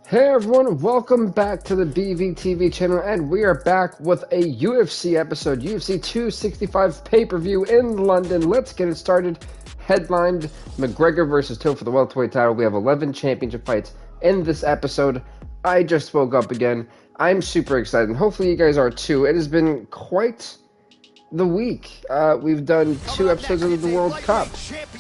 Hey everyone, welcome back to the BVTV channel, and we are back with a UFC episode, UFC 265 pay-per-view in London. Let's get it started. Headlined McGregor versus Till for the welterweight title. We have 11 championship fights in this episode. I just woke up again. I'm super excited, and hopefully you guys are too. It has been quite the week. We've done 2 episodes of the World Cup.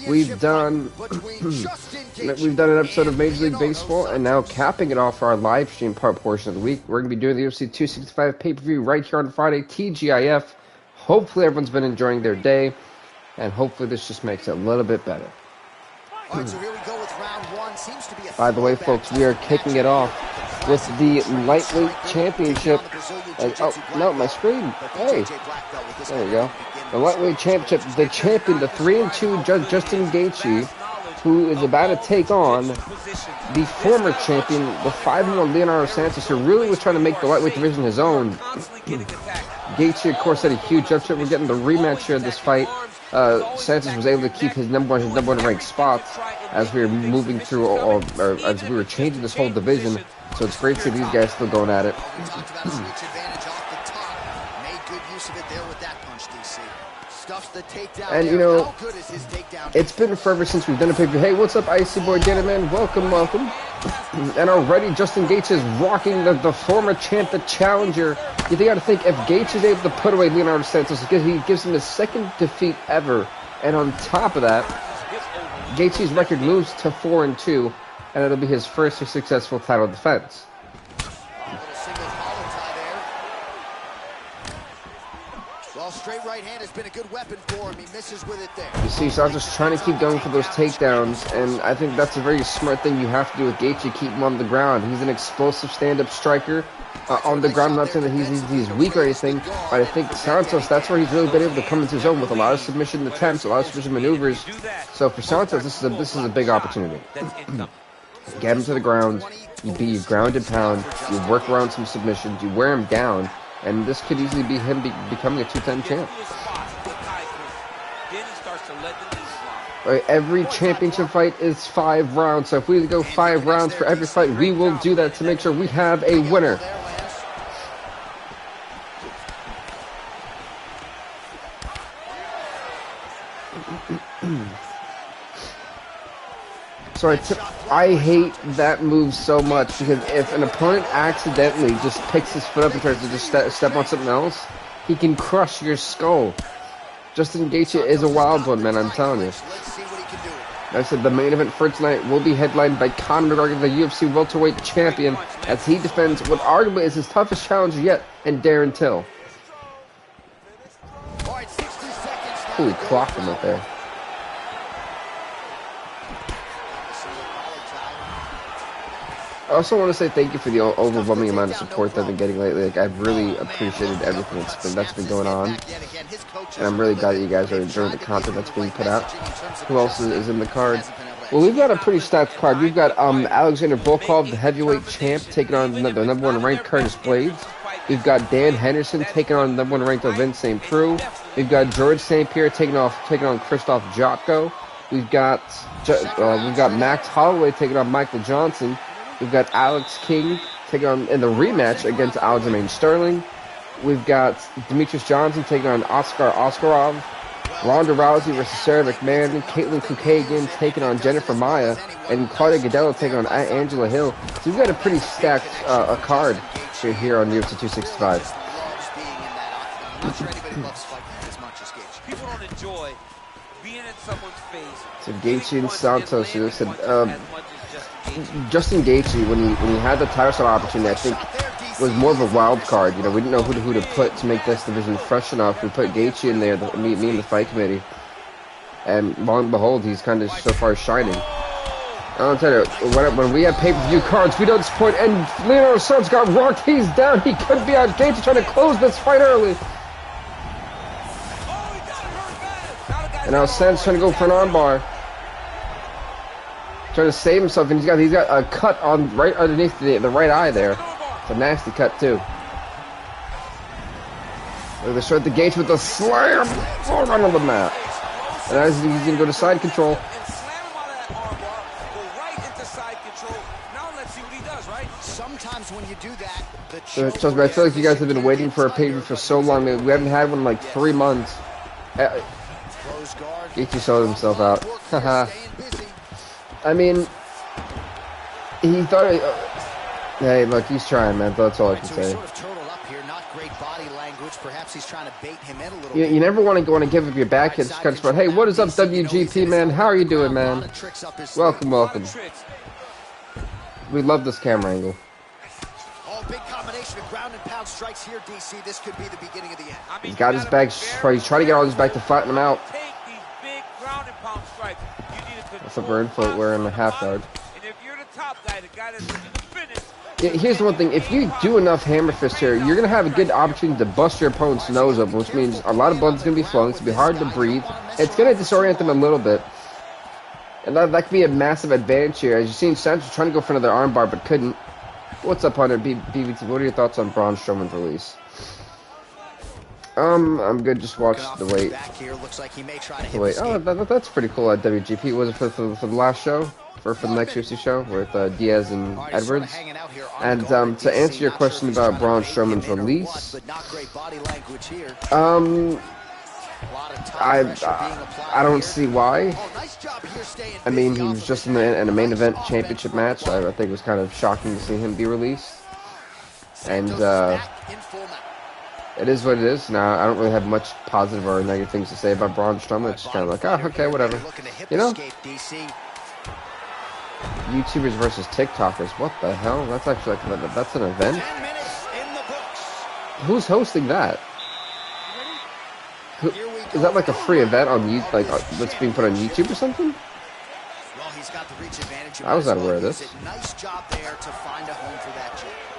We've done an episode of Major League Baseball, and now capping it off for our live stream portion of the week, we're going to be doing the UFC 265 pay-per-view right here on Friday, TGIF. Hopefully everyone's been enjoying their day, and hopefully this just makes it a little bit better. By the way, folks, we are kicking it off with the lightweight championship. Oh, no, my screen. Hey, there we go. The lightweight championship, the champion, the 3-2 Justin Gaethje, who is about to take on the former champion, the 5-1 Leonardo Santos, who really was trying to make the lightweight division his own. Gaethje, of course, had a huge upset. We're getting the rematch here of this fight. Santos was able to keep his number one ranked spot as we were moving through, or as we were changing this whole division. So it's great to see these guys still going at it. And you know, it's been forever since we've done a pay-per-view. Hey, what's up, Icy Boy Gentleman? Welcome. And already Justin Gaethje is rocking the former champ, the challenger. You got to think, if Gaethje is able to put away Leonardo Santos, he gives him his second defeat ever. And on top of that, Gaethje's record moves to 4-2, and it'll be his first successful title defense. Well, straight right hand has been a good weapon for him. He misses with it there. You see, Santos trying to keep going for those takedowns, and I think that's a very smart thing you have to do with Gaethje, keep him on the ground. He's an explosive stand-up striker. On the ground, I'm not saying that he's weak or anything, but I think Santos, that's where he's really been able to come into his own with a lot of submission attempts, a lot of submission maneuvers. So for Santos, this is a big opportunity. Get him to the ground, you ground and pound, you work around some submissions, you wear him down, and this could easily be him becoming a 2-time champ. Right, every championship fight is 5 rounds, so if we go 5 rounds for every fight, we will do that to make sure we have a winner. So I hate that move so much, because if an opponent accidentally just picks his foot up and tries to just step on something else, he can crush your skull. Justin Gaethje is a wild one, man, I'm telling you. Like I said, the main event for tonight will be headlined by Conor McGregor, the UFC welterweight champion, as he defends what arguably is his toughest challenger yet, in Darren Till. Ooh, he clocked him up there. I also want to say thank you for the overwhelming amount of support that I've been getting lately. Like, I've really appreciated everything that's been going on, and I'm really glad that you guys are enjoying the content that's being put out. Who else is in the card? Well, we've got a pretty stacked card. We've got Alexander Volkov, the heavyweight champ, taking on the number 1 ranked Curtis Blades. We've got Dan Henderson taking on number 1 ranked Vince St. Preux. We've got George St. Pierre taking on Krzysztof Jotko. We've got Max Holloway taking on Michael Johnson. We've got Alex King taking on in the rematch against Aljamain Sterling. We've got Demetrius Johnson taking on Oscar Oskarov. Ronda Rousey versus Sarah McMahon. Caitlin Kukagian taking on Jennifer Maia. And Claudia Gadelha taking on Angela Hill. So we've got a pretty stacked card here on UFC 265. People don't enjoy being in someone's face. So Gaethje and Santos, you said, Justin Gaethje, when he had the title shot opportunity, I think was more of a wild card. You know, we didn't know who to put to make this division fresh enough. We put Gaethje in there, me and the fight committee, and lo and behold, he's kind of so far shining. I'll tell you, when we have pay-per-view cards, we don't disappoint. And Leonardo Santos got rocked. He's down. He could be out. Gaethje trying to close this fight early. And now Santos trying to go for an armbar. Trying to save himself, and he's got a cut on right underneath the right eye there. It's a nasty cut too. They start the Gaethje with a slam, right on the mat. And as he's gonna go to side control. gotta see what he does, right? Sometimes when you do that, the Trust me, I feel like you guys have been waiting for a pay-per-view for so long. We haven't had one in like 3 months. Gaethje sold himself out. Haha. I mean, he thought. Hey, look, he's trying, man. That's all I can say. You never want to give up your back. It's kind of smart. Hey, what is up, WGP, man? How are you doing, man? Welcome, welcome. We love this camera angle. Big combination of ground and pound strikes here, DC. This could be the beginning of the end. He's got his back. He's trying to get all his back to flatten him out. That's up, we're in foot. We're in the half guard. Yeah, here's the one thing. If you do enough hammer fist here, you're going to have a good opportunity to bust your opponent's nose up, which means a lot of blood's going to be flowing. It's going to be hard to breathe. It's going to disorient them a little bit. And that could be a massive advantage here. As you've seen, Santos trying to go for another armbar, but couldn't. What's up, Hunter? BVTV, what are your thoughts on Braun Strowman's release? I'm good. Just watch the weight. Oh, that's pretty cool at WGP. Was it for the last show? For the next UFC show with Diaz and Edwards? And to answer your question about Braun Strowman's release, I don't see why. I mean, he was just in a main event championship match. I think it was kind of shocking to see him be released. And it is what it is. Now, I don't really have much positive or negative things to say about Braun Strowman. It's just kind of like, oh, okay, whatever. You know? YouTubers versus TikTokers. What the hell? That's actually like, that's an event? Who's hosting that? Is that like a free event on YouTube, like that's being put on YouTube or something? I was not aware of this.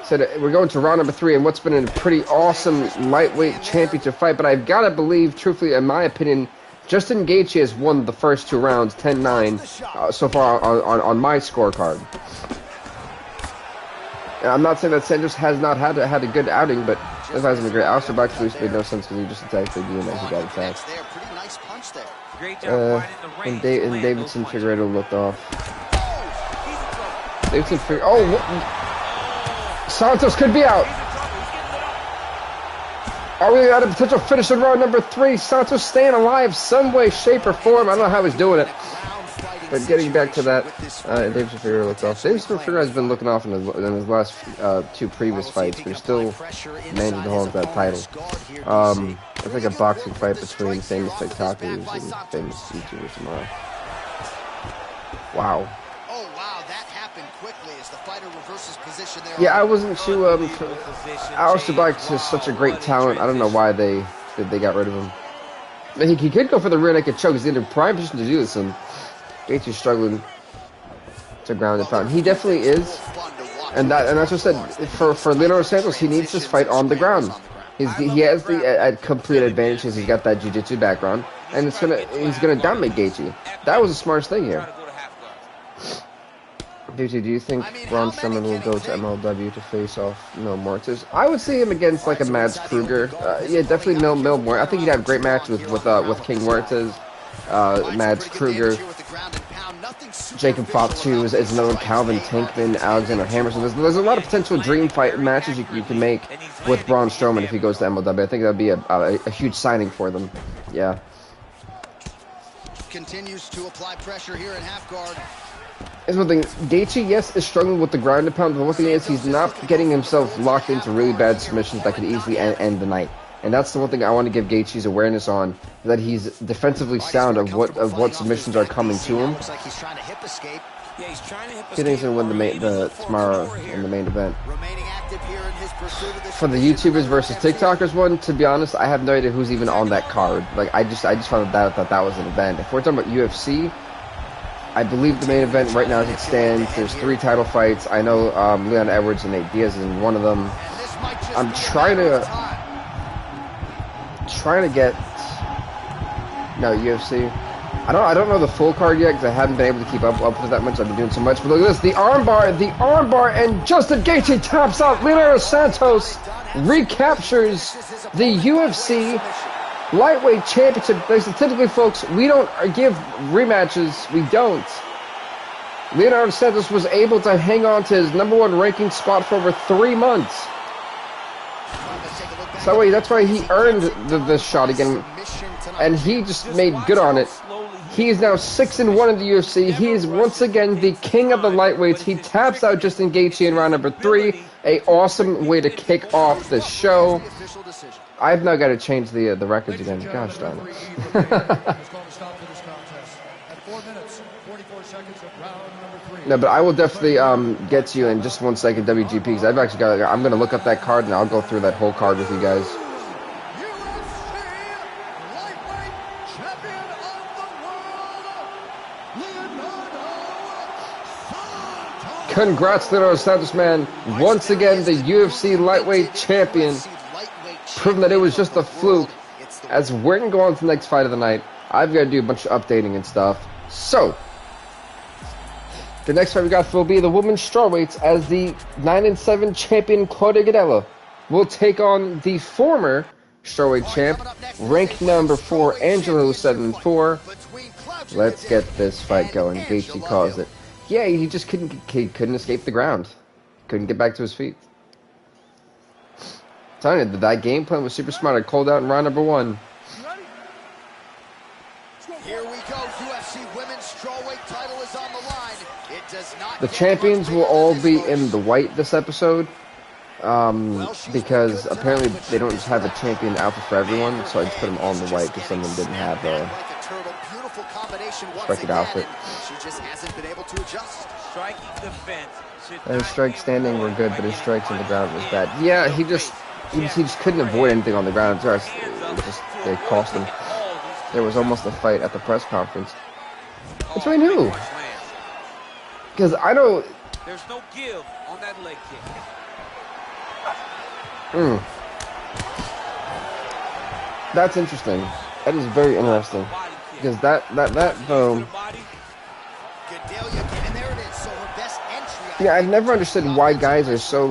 So we're going to round number 3, and what's been a pretty awesome lightweight championship fight, but I've got to believe, truthfully, in my opinion, Justin Gaethje has won the first 2 rounds, 10-9, so far on my scorecard. And I'm not saying that Santos has not had a good outing, but this hasn't been great. Alistair Black's release made no sense because he just attacked the DMX and he got attacked. And Davidson Figueiredo looked off. Davidson Figueiredo. Oh, what? Santos could be out. Are we at a potential finish in round number 3? Santos staying alive some way, shape, or form. I don't know how he's doing it. But getting back to that, Davidson Figueiredo looked off. Davidson Figueiredo has been looking off in his last 2 previous fights, but he's still managing to hold that title. It's like a boxing fight between famous TikTokers and famous YouTubers tomorrow. Wow. Oh wow, that happened quickly as the fighter reverses position there. Yeah, I wasn't too. Alistair Black is such a great talent. I don't know why they got rid of him. But he could go for the rear naked choke. He's in a prime position to do this, and Gaethje's struggling to ground and pound. He definitely is, and that's what I said. For Leonardo Santos, he needs this fight on the ground. He has the complete advantage because he's got that jiu-jitsu background, and he's gonna dominate Gaethje. That was the smartest thing here. BT, do you think Braun Strowman will go to MLW to face off Mil Muertes? I would see him against like a Mads Kruger. Yeah, definitely Mil Muertes. I think he'd have a great match with King Muertes, Mads Kruger. Jacob Fatu is another one. Calvin Tankman, Alexander Hammerson. There's a lot of potential dream fight matches you can make with Braun Strowman if he goes to MLW. I think that would be a huge signing for them. Yeah. Continues to apply pressure here in half guard. Here's one thing. Gaethje, yes, is struggling with the ground and pound, but one thing is he's not getting himself locked into really bad submissions that could easily end the night. And that's the one thing I want to give Gaethje's awareness on, that he's defensively sound of what submissions are coming to him. He thinks he's going to win tomorrow in the main event. For the YouTubers versus TikTokers one, to be honest, I have no idea who's even on that card. Like I just found out that was an event. If we're talking about UFC, I believe the main event right now as it stands, there's 3 title fights. I know Leon Edwards and Nate Diaz is in one of them. I'm trying to get UFC. I don't know the full card yet because I haven't been able to keep up with that much. I've been doing so much. But look at this, the armbar, and Justin Gaethje taps out. Leonardo Santos recaptures the UFC lightweight championship. Typically, folks, we don't give rematches. We don't. Leonardo Santos was able to hang on to his #1 ranking spot for over 3 months. So that's why he earned this shot again, and he just made good on it. He is now 6-1 in the UFC. He is once again the king of the lightweights. He taps out Justin Gaethje in round number 3. A awesome way to kick off the show. I've now got to change the records again. Gosh darn it. No, but I will definitely get to you in just 1 second, WGP, because I've actually got. I'm going to look up that card and I'll go through that whole card with you guys. Congrats, Leonardo Santos, man. Once again, the UFC lightweight champion. Proving that it was just a fluke. As we're going to go on to the next fight of the night, I've got to do a bunch of updating and stuff. So, the next fight we got will be the women's strawweights, as the 9-7 champion Claudia Gadelha will take on the former strawweight champ, ranked number 4 Angela, who's 7-4. Let's get this fight going. Gaethje caused it. Yeah, he just couldn't escape the ground. Couldn't get back to his feet. I'm telling you, that game plan was super smart. I called out in round number 1. Here we go. UFC women's strawweight title is on the line. It does not. The champions will all be in the white this episode, because apparently they don't just have a champion outfit for everyone. So I just put them all in the white because some of them didn't have a respected outfit. She just hasn't been able to adjust. Striking defense. And his strikes standing were good, but his strikes on the ground was bad. Yeah, he just couldn't avoid anything on the ground. They cost him. There was almost a fight at the press conference. Between who? Because I don't. There's no give on that leg kick. That's interesting. That is very interesting. Because that yeah, I've never understood why guys are so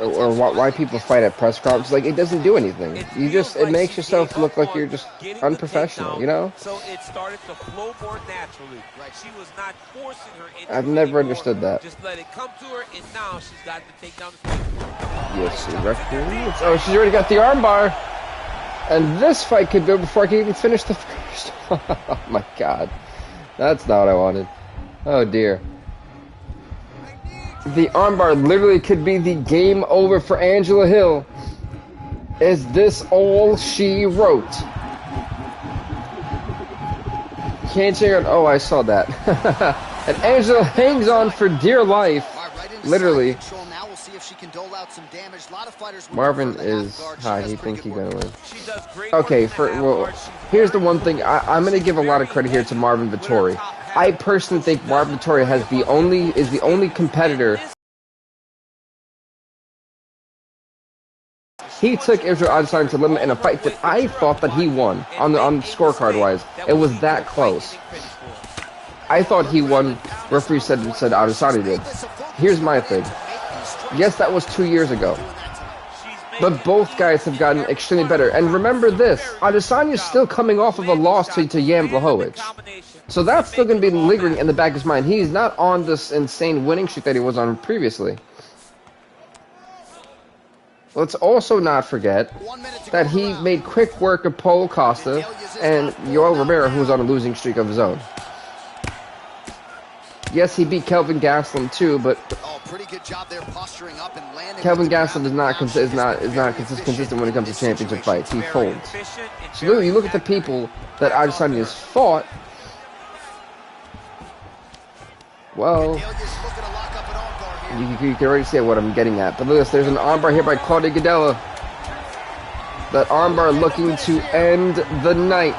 or why people fight at press conferences. Like, it doesn't do anything. It makes yourself look like you're just unprofessional, you know? So it started to flow more naturally. She was not forcing her into I've never understood that. Just let it come to her, and now she's got to take down the fight. UFC referee. Oh, she's already got the armbar. And this fight could go before I can even finish the first. Oh my god. That's not what I wanted. Oh dear. The armbar literally could be the game over for Angela Hill. Is this all she wrote? Can't check out. Oh, I saw that. And Angela hangs on for dear life. Literally. Marvin is high. He thinks he's gonna win. Okay, here's the one thing. I'm gonna give a lot of credit here to Marvin Vettori. I personally think Marvin Vettori is the only competitor. He took Israel Adesanya to limit in a fight that I thought that he won on the scorecard wise. It was that close. I thought he won. Referee said Adesanya did. Here's my thing. Yes, that was 2 years ago. But both guys have gotten extremely better. And remember this, Adesanya is still coming off of a loss to Jan Blachowicz. So that's still going to be lingering in the back of his mind. He's not on this insane winning streak that he was on previously. Let's also not forget that he made quick work of Paulo Costa and Yoel Romero, who was on a losing streak of his own. Yes, he beat Kelvin Gastelum too, but Kelvin Gastelum is not consistent when it comes to championship fights. He folds. So you look at the people that Adesanya has fought. Well, you can already see what I'm getting at. But look at this, there's an armbar here by Claudia Gadelha. That armbar looking to end the night.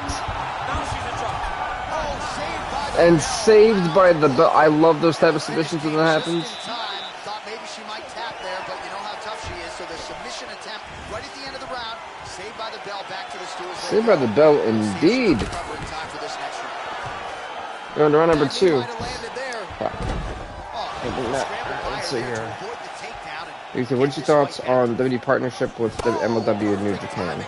And saved by the bell. I love those type of submissions when that happens. Thought maybe she might tap there, but you know how tough she is. So the submission attempt right at the end of the round, saved by the bell, back to the stools. Saved by the bell, indeed. We're on to round number 2. Let's see here. What's your thoughts on the WWE partnership with the MLW and New Japan?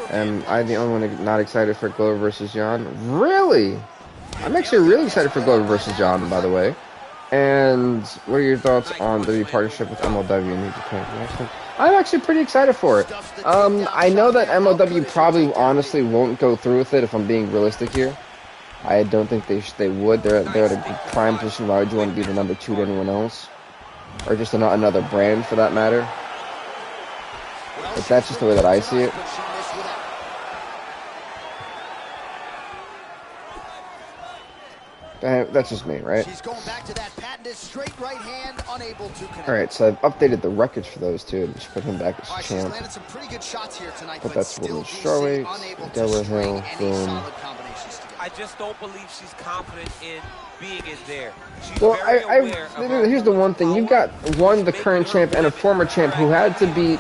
Am I the only one not excited for Glover versus Jan? Really? I'm actually really excited for Glover versus Jan, by the way. And what are your thoughts on the partnership with MLW and New Japan? I'm actually pretty excited for it. I know that MLW probably honestly won't go through with it if I'm being realistic here. I don't think they would. They're at a prime position. Why would you want to be the number 2 to anyone else? Or just another brand for that matter? But that's just the way that I see it. That's just me, right? She's going back to that patented straight right hand, unable to connect. All right, so I've updated the records for those two. Just put him back as champ. She's landed some pretty good shots here tonight, but that's women's strawweight. Delaware Hill, boom. I just don't believe she's confident in being in there. She's well, here's the one thing: you got the current champ and a former champ who had to beat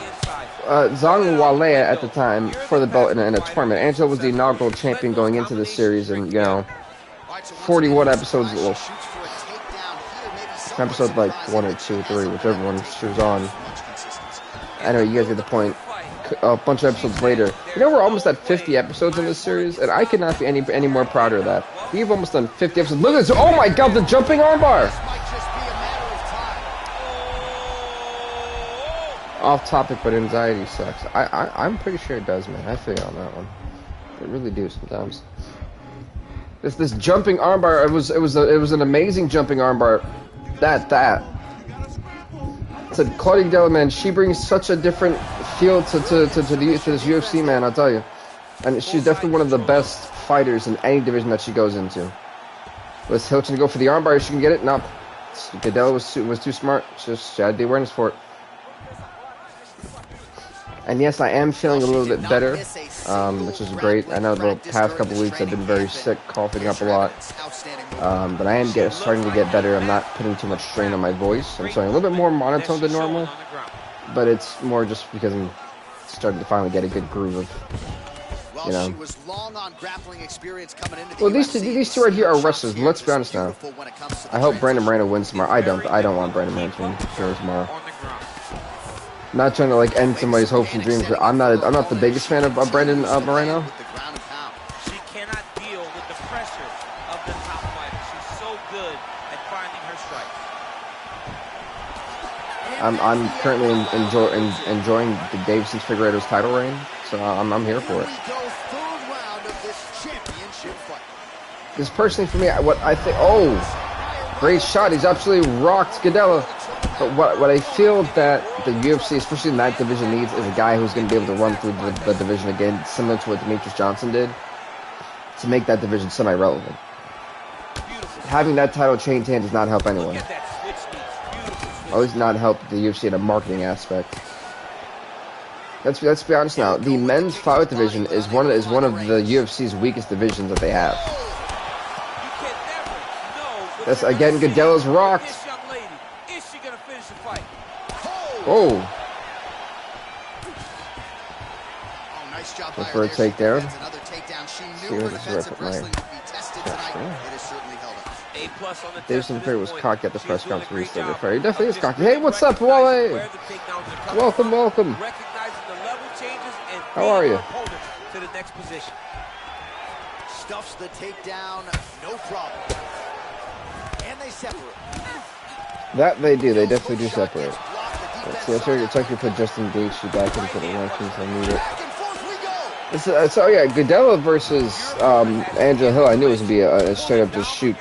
Zhang Walea at the time for the belt in a tournament. Angela was the inaugural champion going into this series, and you know. 41 episodes, well, episode like 1 or 2 or 3, whichever one she was on. Anyway, you guys get the point. A bunch of episodes later, you know, we're almost at 50 episodes in this series, and I could not be any more prouder of that. We've almost done 50 episodes. Look at this! Oh my God, the jumping armbar! Off topic, but anxiety sucks. I'm pretty sure it does, man. I feel you on that one. I really do sometimes. This jumping armbar, it was an amazing jumping armbar. That. Said Claudia Della, man, she brings such a different feel to this UFC, man. I'll tell you, and she's definitely one of the best fighters in any division that she goes into. Was Hilton to go for the armbar? She can get it. No, Cadella was too smart. She had the awareness for it. And yes, I am feeling a little bit better, which is great. I know the past couple of weeks I've been very sick, coughing up a lot. But I am starting to get better. I'm not putting too much strain on my voice. I'm sounding a little bit more monotone than normal. But it's more just because I'm starting to finally get a good groove of, you know. Well, these two right here are wrestlers. Let's be honest now. I hope Brandon Moreno wins tomorrow. I don't want Brandon Moreno to win tomorrow. Not trying to like end somebody's hopes and dreams, but I'm not the biggest fan of Brandon Moreno. She cannot deal with the pressure of the top fighter. She's so good at finding her strike. I'm currently enjoying the Davidson's Figueiredo's title reign, so I'm here for it. This personally for me, what I think, oh, great shot. He's absolutely rocked Cadella. But what I feel that the UFC, especially in that division, needs is a guy who's going to be able to run through the division again, similar to what Demetrius Johnson did, to make that division semi-relevant. Having that title change hands does not help anyone. Or at least not help the UFC in a marketing aspect. Let's be honest now. The men's flyweight division is one of the UFC's weakest divisions that they have. That's again, Gadella's rocked. Oh. Nice job by for a takedown. Davison Fair was cocky at the press conference. He definitely is cocky. Hey, what's up, Wale? Welcome. How are you? To the next position. Stuffs the takedown, no problem. And they separate. That they do. They definitely do separate. So it's like you put Justin Gaethje back into the rankings. I need it. So yeah, Gadella versus Angela Hill. I knew it was gonna be a straight up just shoot.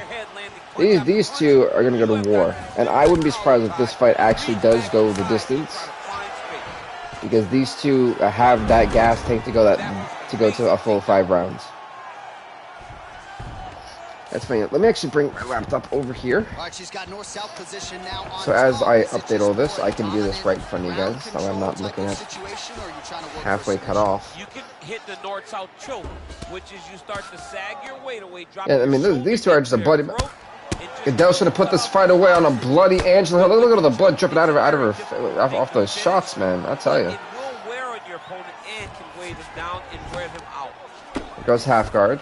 These two are gonna go to war, and I wouldn't be surprised if this fight actually does go the distance, because these two have that gas tank to go to a full 5 rounds. That's funny. Let me actually bring my laptop over here. So as I update all this, I can do this right in front of you guys, so I'm not looking at halfway cut off. You can hit the north-south choke, which is you start to sag your weight away. Yeah, I mean, these two are just a bloody. Goodell should have put this fight away on a bloody Angela Hill. Look at all the blood dripping out of her off those shots, man. I'll tell you. It will wear on your opponent and can weigh them down and wear them out. There goes half guard.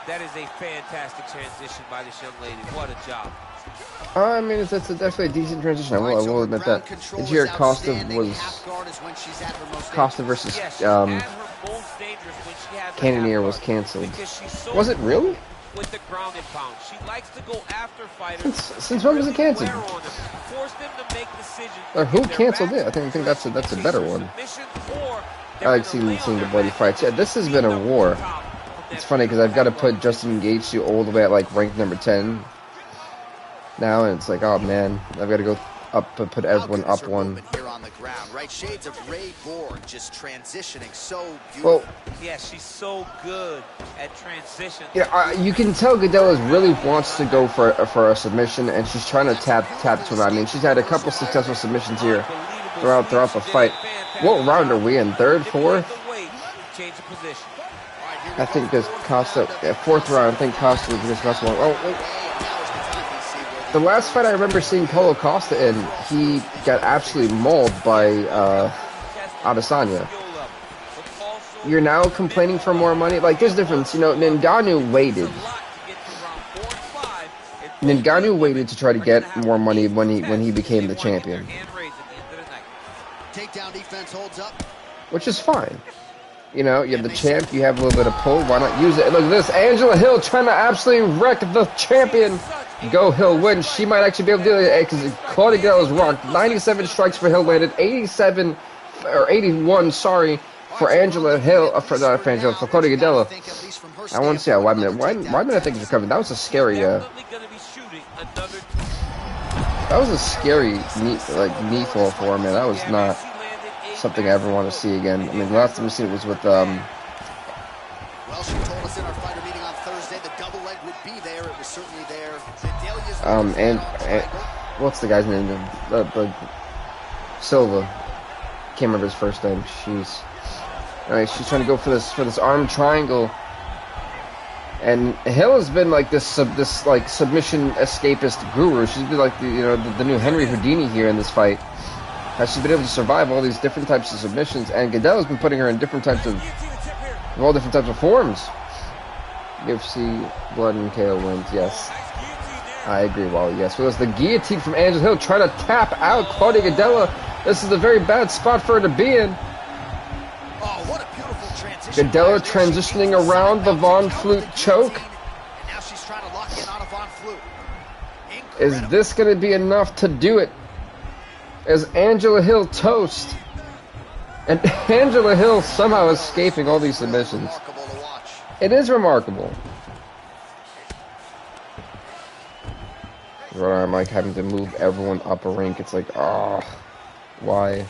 That is a fantastic transition by this young lady. What a job. I mean, it's definitely a decent transition. I will admit that. Did you hear Costa versus dangerous when she has Cannoneer was canceled. because she's so Was it really? with the ground and pound. She likes to go after fighters. Since when was it canceled? Force them to make decisions. Or who canceled it? I think that's a better one. I like seeing the bloody fights. Yeah, this has been a war. It's funny because I've got to put Justin Gaethje all the way at like rank number 10 now, and it's like, oh man, I've got to go up, put everyone up one. Here on the ground, right? Shades of Ray Borg, just transitioning so beautiful. Well, yeah, she's so good at transition. Yeah, you can tell Gadelha really wants to go for a submission, and she's trying to tap to him. I mean, she's had a couple successful submissions here throughout the fight. What round are we in? Third, fourth? I think this Costa, fourth round. I think Costa was just Costa. The last fight I remember seeing Paulo Costa in, he got absolutely mauled by Adesanya. You're now complaining for more money? Like, there's a difference. You know, Ngannou waited. Ngannou waited to try to get more money when he became the champion. Takedown defense holds up. Which is fine. You know, you're the champ, you have a little bit of pull, why not use it? Look at this, Angela Hill trying to absolutely wreck the champion. Go Hill win. She might actually be able to do it because Claudia Gadelha is rocked. 97 strikes for Hill landed, 81, sorry, for Angela Hill, for Claudia Gadelha. I want to see how why did I think it's coming? That was a scary that was a scary knee fall for her, man. That was not something I ever want to see again. I mean, the last time we seen it was with Well, she told us in our fighter meeting on Thursday the double leg would be there. It was certainly there. and what's the guy's name? Silva. Can't remember his first name. She's she's trying to go for this arm triangle. And Hill has been like this submission escapist guru. She's been like the new Henry Houdini here in this fight. She's been able to survive all these different types of submissions, and Gadelha's been putting her in different types of forms. UFC, blood and KO wins. Yes, I agree, Wally. Yes, well, it's the guillotine from Angela Hill trying to tap out Claudia Gadelha. This is a very bad spot for her to be in. Oh, what a beautiful transition. Gadelha transitioning around the Von Flute choke. And now she's trying to lock in on a Von Flute. Is this going to be enough to do it? Is Angela Hill toast? And Angela Hill somehow escaping all these submissions. It is remarkable. I'm like having to move everyone up a rank. It's like, oh, why?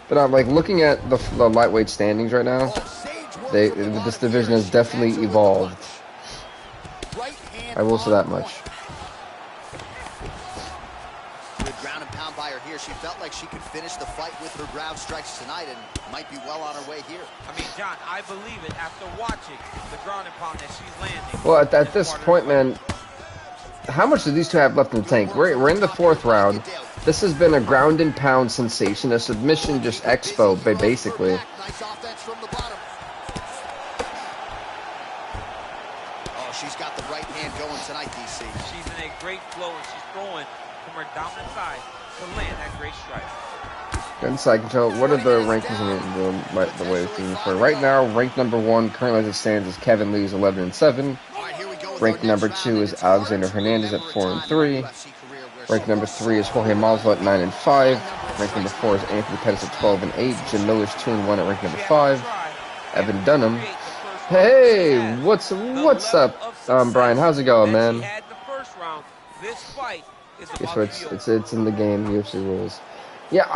But I'm like looking at the lightweight standings right now. This division has definitely evolved. I will say that much. She felt like she could finish the fight with her ground strikes tonight and might be well on her way here. I mean, John, I believe it after watching the ground and pound that she's landing. Well, at this point, man, how much do these two have left in the tank? We're in the fourth round. This has been a ground and pound sensation, a submission just expo, basically. Nice offense from the bottom. Oh, she's got the right hand going tonight, DC. She's in a great flow and she's throwing from her dominant side to land that great strike. Inside control. What are the rankings in the way for right now? Ranked number 1 currently as it stands is Kevin Lee's 11-7. Ranked number 2 is Alexander Hernandez at 4-3. Ranked number 3 is Jorge Masvidal at 9-5. Ranked number 4 is Anthony Pettis at 12-8. Jim Miller's 2-1 at rank number 5. Evan Dunham. Hey, what's up, Brian? How's it going, man? Okay, so it's in the game, UFC rules. Yeah,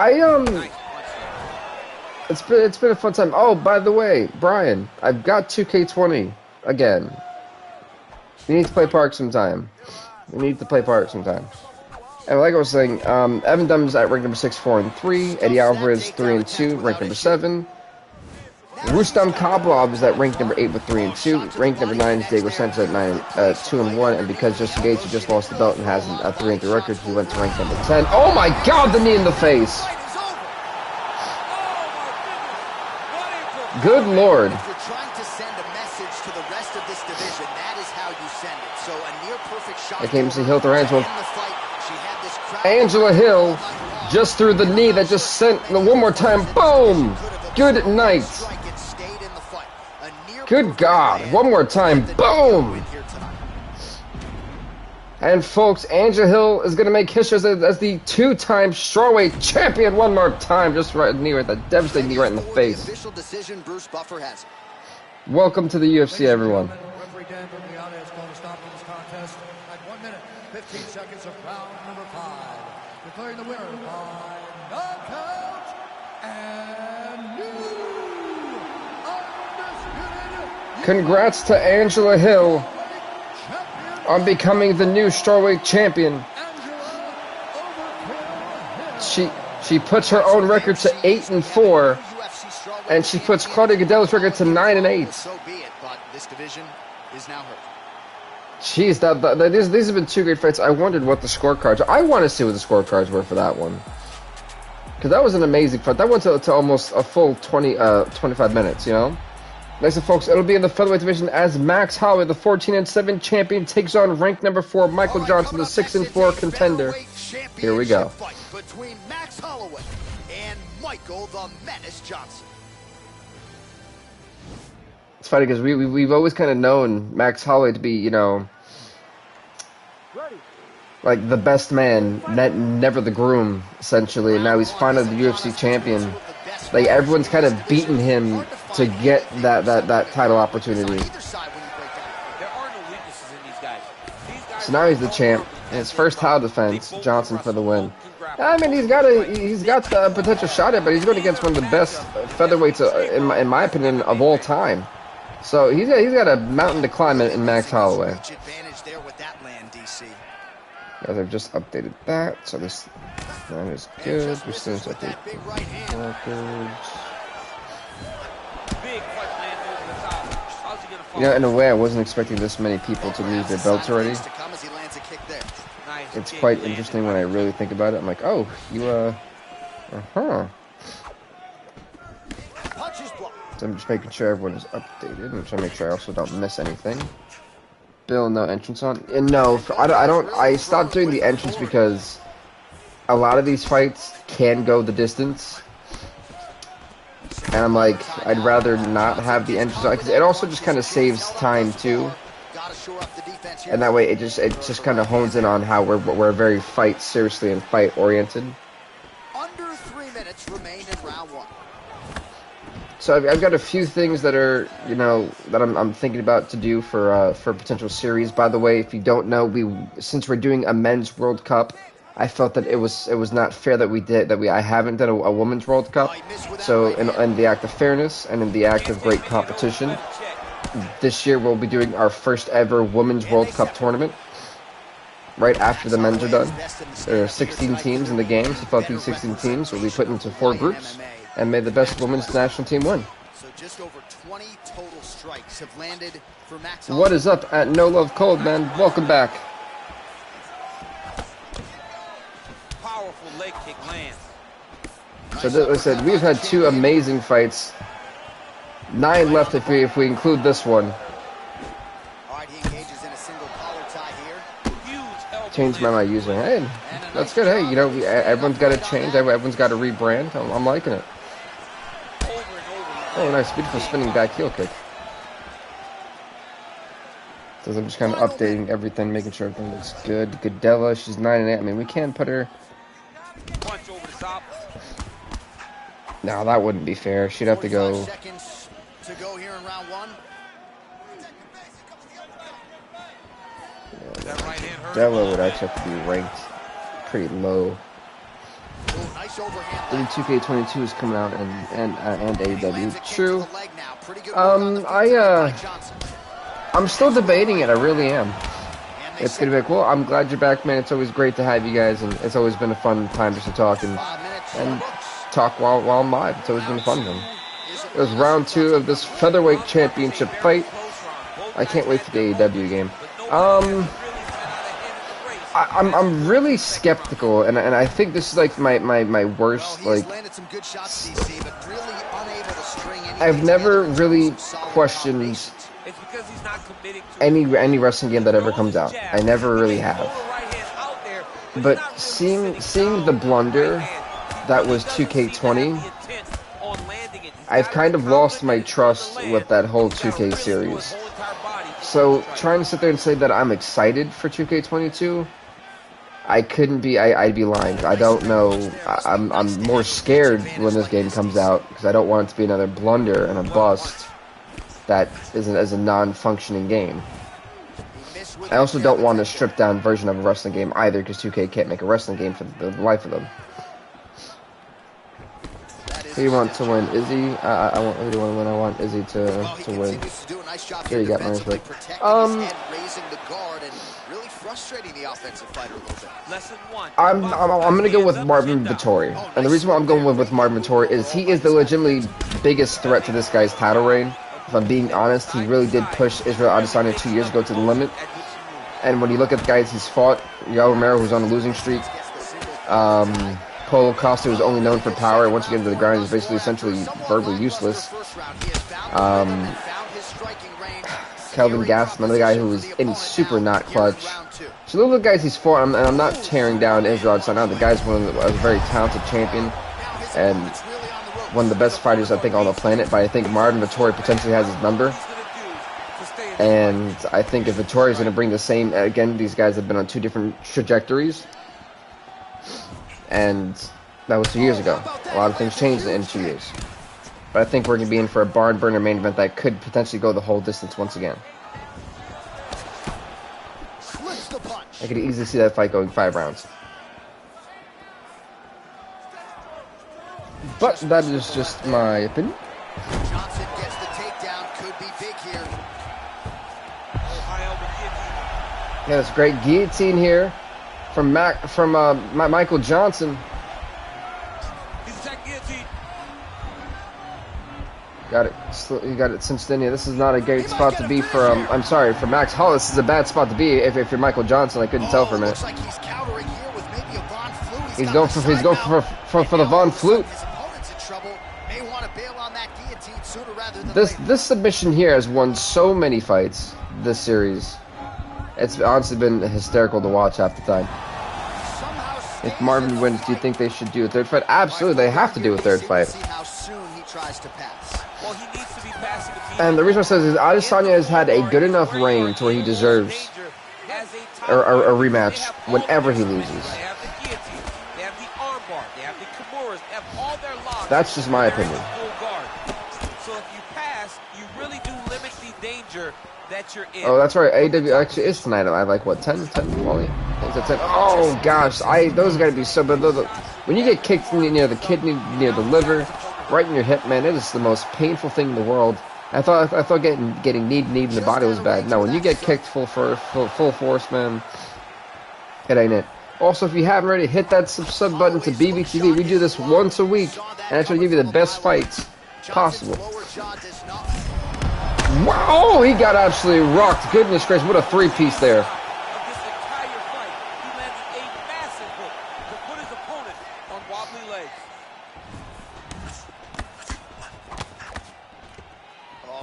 it's been a fun time. Oh, by the way, Brian, I've got 2K20 again. We need to play Park sometime. And like I was saying, Evan Dunham's at rank number 6, 4-3. Eddie Alvarez 3-2, rank number 7. Rustam Kablov is at rank number 8 with 3-2. Rank number 9 is Diego Sanchez at 2-1. And because Justin Gaethje just lost the belt and has a 3-3 record, he went to rank number 10. Oh my God, the knee in the face! Good Lord. If you're trying to send a message to the rest of this division, that is how you send it. So a near perfect shot. I came to see Hill Rancho. Angela Hill just threw the knee that just sent the one more time. Boom! Good night. Good God. One more time. Boom! And folks, Angela Hill is going to make history as the two-time strawweight champion one more time. Just right knee, right, that devastating knee right in the face. Welcome to the UFC, everyone. Referee Dan from the audience called a stop to this contest at 1 minute, 15 seconds of round number 5. Declaring the winner by knockout and new undisputed. Congrats to Angela Hill on becoming the new strawweight champion. She puts her own record to 8-4, and she puts Claudia Gadelha's record to 9-8. So be it, but this division is now hers. Jeez, these have been two great fights. I wondered what the scorecards are. I want to see what the scorecards were for that one, because that was an amazing fight. That went to almost a full 25 minutes, you know. Next up, folks, it'll be in the featherweight division as Max Holloway, the 14-7 champion, takes on ranked number 4 Michael Johnson, the 6-4 contender. Here we go. Between Max Holloway and Michael the Menace Johnson. It's funny because we've always kind of known Max Holloway to be, you know, like the best man, never the groom, essentially. And now he's finally the UFC champion. Like, everyone's kind of beaten him to get that title opportunity. So now he's the champ. And his first title defense, Johnson for the win. I mean, he's got the potential shot at it, but he's going against one of the best featherweights, in my opinion, of all time. So he's got a mountain to climb in Max Holloway. Guys, I've just updated that, so that is good. We're still in update records. You know, in a way, I wasn't expecting this many people to lose their belts already. It's quite interesting when I really think about it. I'm like, oh, you, So I'm just making sure everyone is updated. I'm trying to make sure I also don't miss anything. Bill, no entrance on? And no, I stopped doing the entrance because a lot of these fights can go the distance. And I'm like, I'd rather not have the entrance on, because it also just kind of saves time too. And that way it just kind of hones in on how we're very fight seriously and fight oriented. Under 3 minutes remain in round 1. So I've got a few things that are, you know, that I'm thinking about to do for a potential series. By the way, if you don't know, since we're doing a men's World Cup, I felt that it was not fair that I haven't done a women's World Cup. So in the act of fairness and in the act of great competition, this year we'll be doing our first ever women's World Cup tournament. Right after the men's are done, there are 16 teams in the game. So about these 16 teams will be put into 4 groups. And may the best women's national team win. So just over 20 total strikes have landed for Max. What is up at No Love Cold, man? Welcome back. Powerful leg kick lands. So like I said, we've had 2 amazing fights. 9 left if we include this one. All right, he engages in a single collar tie here. Changed my user. Hey, that's good. Hey, you know, everyone's got to change. Everyone's got to rebrand. I'm liking it. Oh, nice, beautiful spinning back heel kick. So I'm just kind of updating everything, making sure everything looks good. Gadelha, she's 9-8. I mean, we can put her. No, that wouldn't be fair. She'd have to go. Seconds to go here in round 1. Gadelha would actually have to be ranked pretty low. 2K22 is coming out and AEW. True. I'm still debating it. I really am. It's gonna be like, well, I'm glad you're back, man. It's always great to have you guys, and it's always been a fun time just to talk and talk while I'm live. It's always been fun. It was round 2 of this featherweight championship fight. I can't wait for the AEW game. I'm really skeptical, and I think this is like my worst, like, I've never really questioned any wrestling game that ever comes out. I never really have. But seeing the blunder that was 2K20, I've kind of lost my trust with that whole 2K series. So trying to sit there and say that I'm excited for 2K22, I couldn't be. I'd be lying. I don't know. I'm more scared when this game comes out because I don't want it to be another blunder and a bust that isn't as a non-functioning game. I also don't want a stripped-down version of a wrestling game either because 2K can't make a wrestling game for the life of them. Who you want to win? Izzy? I want. Who do you want to win? I want Izzy to win. There you got my respect. I'm gonna go with Marvin Vettori, and the reason why I'm going with Marvin Vettori is he is the legitimately biggest threat to this guy's title reign. If I'm being honest, he really did push Israel Adesanya 2 years ago to the limit. And when you look at the guys he's fought, Yoel Romero, who's on a losing streak, Paulo Costa, who's only known for power, once you get into the ground, he's basically essentially verbally useless. Kelvin Gastelum, another guy who is super not clutch. So those are the guys he's fought, and I'm not tearing down Israel Adesanya. The guy's a very talented champion, and one of the best fighters, I think, on the planet. But I think Marvin Vettori potentially has his number. And I think if Vettori is going to bring the same, again, these guys have been on two different trajectories. And that was 2 years ago. A lot of things changed in 2 years. But I think we're going to be in for a barn burner main event that could potentially go the whole distance once again. I could easily see that fight going 5 rounds. But that is just my opinion. Johnson gets the takedown, could be big here. Yeah, that's great guillotine here from Michael Johnson. Got it. You got it cinched in here. This is not a great spot to be for. I'm sorry, for Max Hall. This is a bad spot to be if you're Michael Johnson. I couldn't tell for a minute. Looks like he's countering here with maybe a Von Flute. He's going for the Von Flute. His opponent's in trouble. May want to bail on that guillotine sooner rather than This submission here has won so many fights this series. It's honestly been hysterical to watch half the time. If Marvin wins, do you think they should do a third fight? Absolutely, they have to do a third fight. how soon he tries to pass. Well, he needs to be passing And the reason I say this is Adesanya has had a good enough reign to where he deserves a rematch whenever he loses. They have the guillotine, they have the armbar, they have the kimuras, they have all their locks. That's just my opinion. Full guard. So if you pass, you really do limit the danger that you're in. Oh, that's right. AEW actually is tonight. I like what 10, Wally? Is it 10? Oh gosh, those gotta be so. But when you get kicked near the kidney, near the liver, right in your hip, man, it is the most painful thing in the world. I thought getting knee in the body was bad. No, when you get kicked full force, man, it ain't it. Also, if you haven't already, hit that sub button to BVTV. We do this once a week, and I try to give you the best fights possible. Wow, he got absolutely rocked. Goodness gracious, what a three-piece there.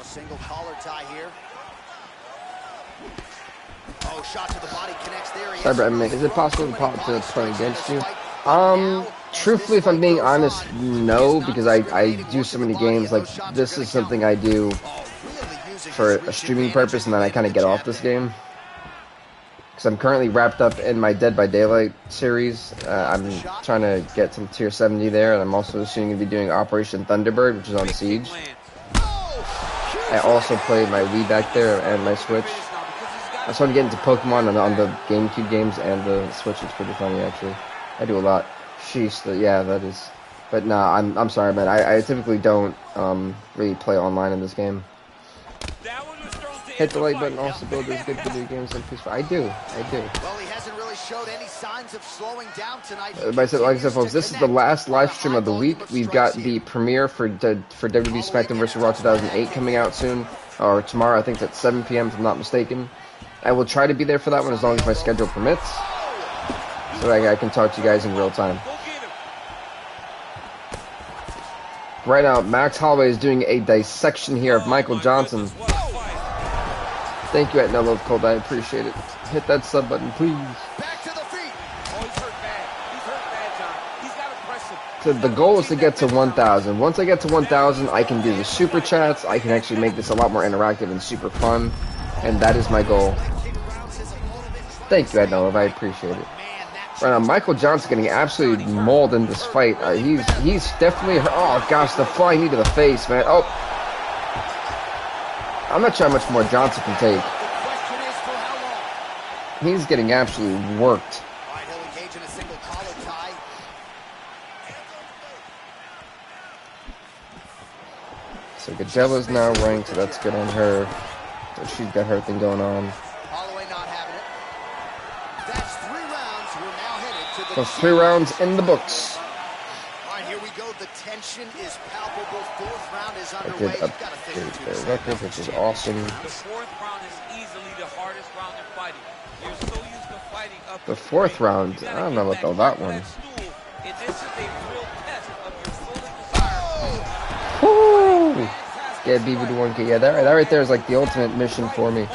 Single collar tie here. Oh, shot to the body connects there. Is it possible to play against you? Truthfully, if I'm being honest, no, because I do so many games. Like, this is something I do for a streaming purpose, and then I kind of get off this game. Because I'm currently wrapped up in my Dead by Daylight series. I'm trying to get some tier 70 there, and I'm also soon going to be doing Operation Thunderbird, which is on Siege. I also play my Wii back there and my Switch. I started getting into Pokemon on the GameCube games and the Switch. It's pretty funny, actually. I do a lot. Sheesh, yeah, that is. But nah, I'm sorry, man. I typically don't really play online in this game. Hit the like button. Also, build this good video games and peaceful. I do. Well, he hasn't really showed any signs of slowing down tonight. Like I said, folks, this is the last live stream of the week. We've got the premiere for WWE SmackDown vs. Raw 2008 coming out soon, or tomorrow. I think it's at 7 p.m. if I'm not mistaken. I will try to be there for that one as long as my schedule permits, so I can talk to you guys in real time. Right now, Max Holloway is doing a dissection here of Michael Johnson. Thank you at No Love Cold, I appreciate it. Hit that sub button, please. Back to the feet. the goal is to get to 1,000. Once I get to 1,000, I can do the super chats. I can actually make this a lot more interactive and super fun, and that is my goal. Thank you, Ednova. I appreciate it. Right now, Michael Johnson getting absolutely mauled in this fight. He's definitely. Oh gosh, the flying knee to the face, man. Oh, I'm not sure how much more Johnson can take. He's getting absolutely worked. So Gadella's now ranked, so that's good on her. So she's got her thing going on. So 3 rounds in the books. All right, here we go. The tension is palpable. 4th round is I underway. did update their record, which is awesome. The 4th round is easily the hardest round in fighting. You're so used to fighting up. The 4th round, I don't know about that one. Woo! Get BVTV. Yeah, that right there is like the ultimate mission for me.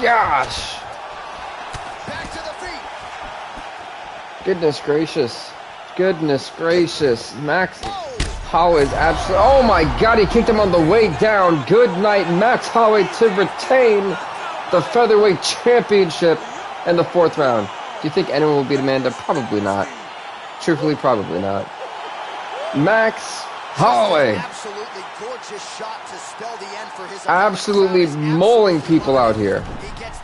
Gosh! Goodness gracious. Goodness gracious. Max Holloway is absolutely... Oh my god, he kicked him on the way down. Good night, Max Holloway, to retain the featherweight championship in the 4th round. Do you think anyone will beat Amanda? Probably not. Truthfully, probably not. Max Holloway. Absolutely gorgeous shot to spell the end for his absolutely mauling people out here.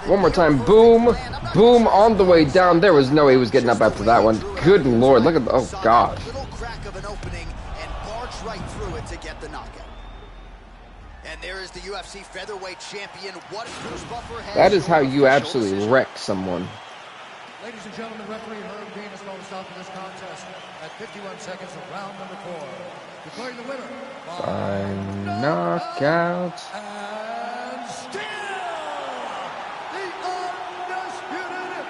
One more time. Boom. Boom on the way down. There was no way he was getting up after that one. Good lord. Look at... Oh, God. Little crack of an opening and barged right through it to get the knockout. And there is the UFC featherweight champion. What Bruce Buffer has... That is how you absolutely wreck someone. Ladies and gentlemen, referee Herb Dean is going to stop this contest at 51 seconds of round number 4. Declaring the winner by knockout. And still the undisputed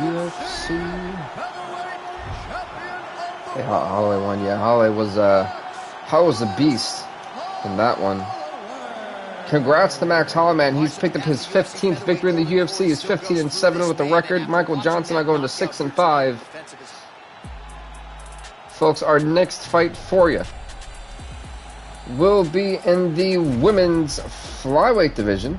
UFC featherweight champion of the world. Holloway won. Yeah, Holloway was a beast in that one. Congrats to Max Holloway, man. He's picked up his 15th victory in the UFC. He's 15-7 with the record. Michael Johnson now going to 6-5. Folks, our next fight for you will be in the women's flyweight division,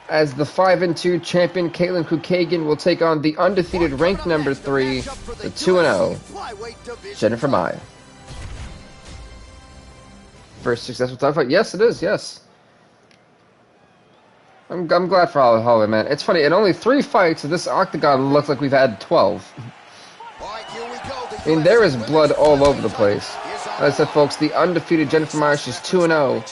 as the 5-2 champion Caitlin Kukagan will take on the undefeated ranked number 3, the 2-0 Jennifer Maia. First successful title fight. Yes, it is. Yes, I'm glad for Holloway, man. It's funny. In only 3 fights, this octagon looks like we've had 12. I mean, there is blood all over the place. As I said, folks, the undefeated Jennifer Maia, she's 2-0,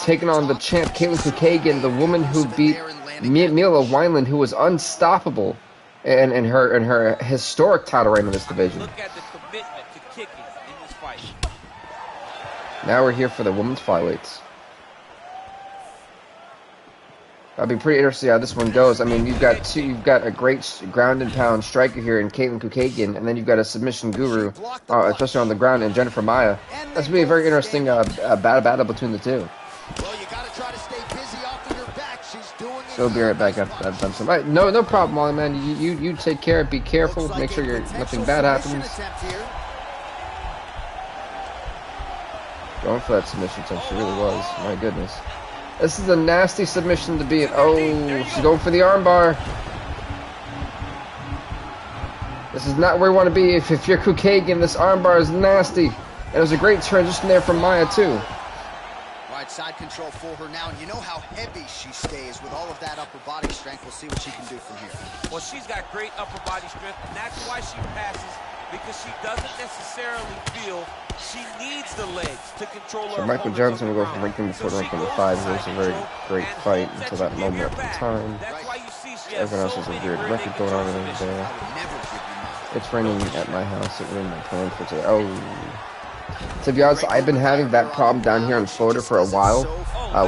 taking on the champ Caitlin Kukagan, the woman who beat Mila Wineland, who was unstoppable in her historic title reign in this division. Look at the commitment to kicking in this fight. Now we're here for the women's flyweights. That'll be pretty interesting how this one goes. I mean, you've got a great ground and pound striker here in Caitlin Kukagan, and then you've got a submission guru, especially on the ground, in Jennifer Maia. That's gonna be a very interesting battle between the two. Well, you gotta try to stay busy off of your back. She's doing it. So be right back after I've done some. Right, no problem, Molly, man. You take care. Be careful. Make sure nothing bad happens. Going for that submission attempt. She really was. My goodness. This is a nasty submission to be in. Oh, she's going for the armbar. This is not where you want to be if you're Kukagan. This armbar is nasty. And it was a great transition there from Maia, too. Right, side control for her now. And you know how heavy she stays with all of that upper body strength. We'll see what she can do from here. Well, she's got great upper body strength, and that's why she passes, because she doesn't necessarily feel she needs the legs to control her. So Michael Johnson will go from ranking before rank number 5. It was a very great fight until that moment at the time. Everyone else has a weird record going on in there. It's raining at my house. It rained my plane for today. Oh. To be honest, I've been having that problem down here in Florida for a while.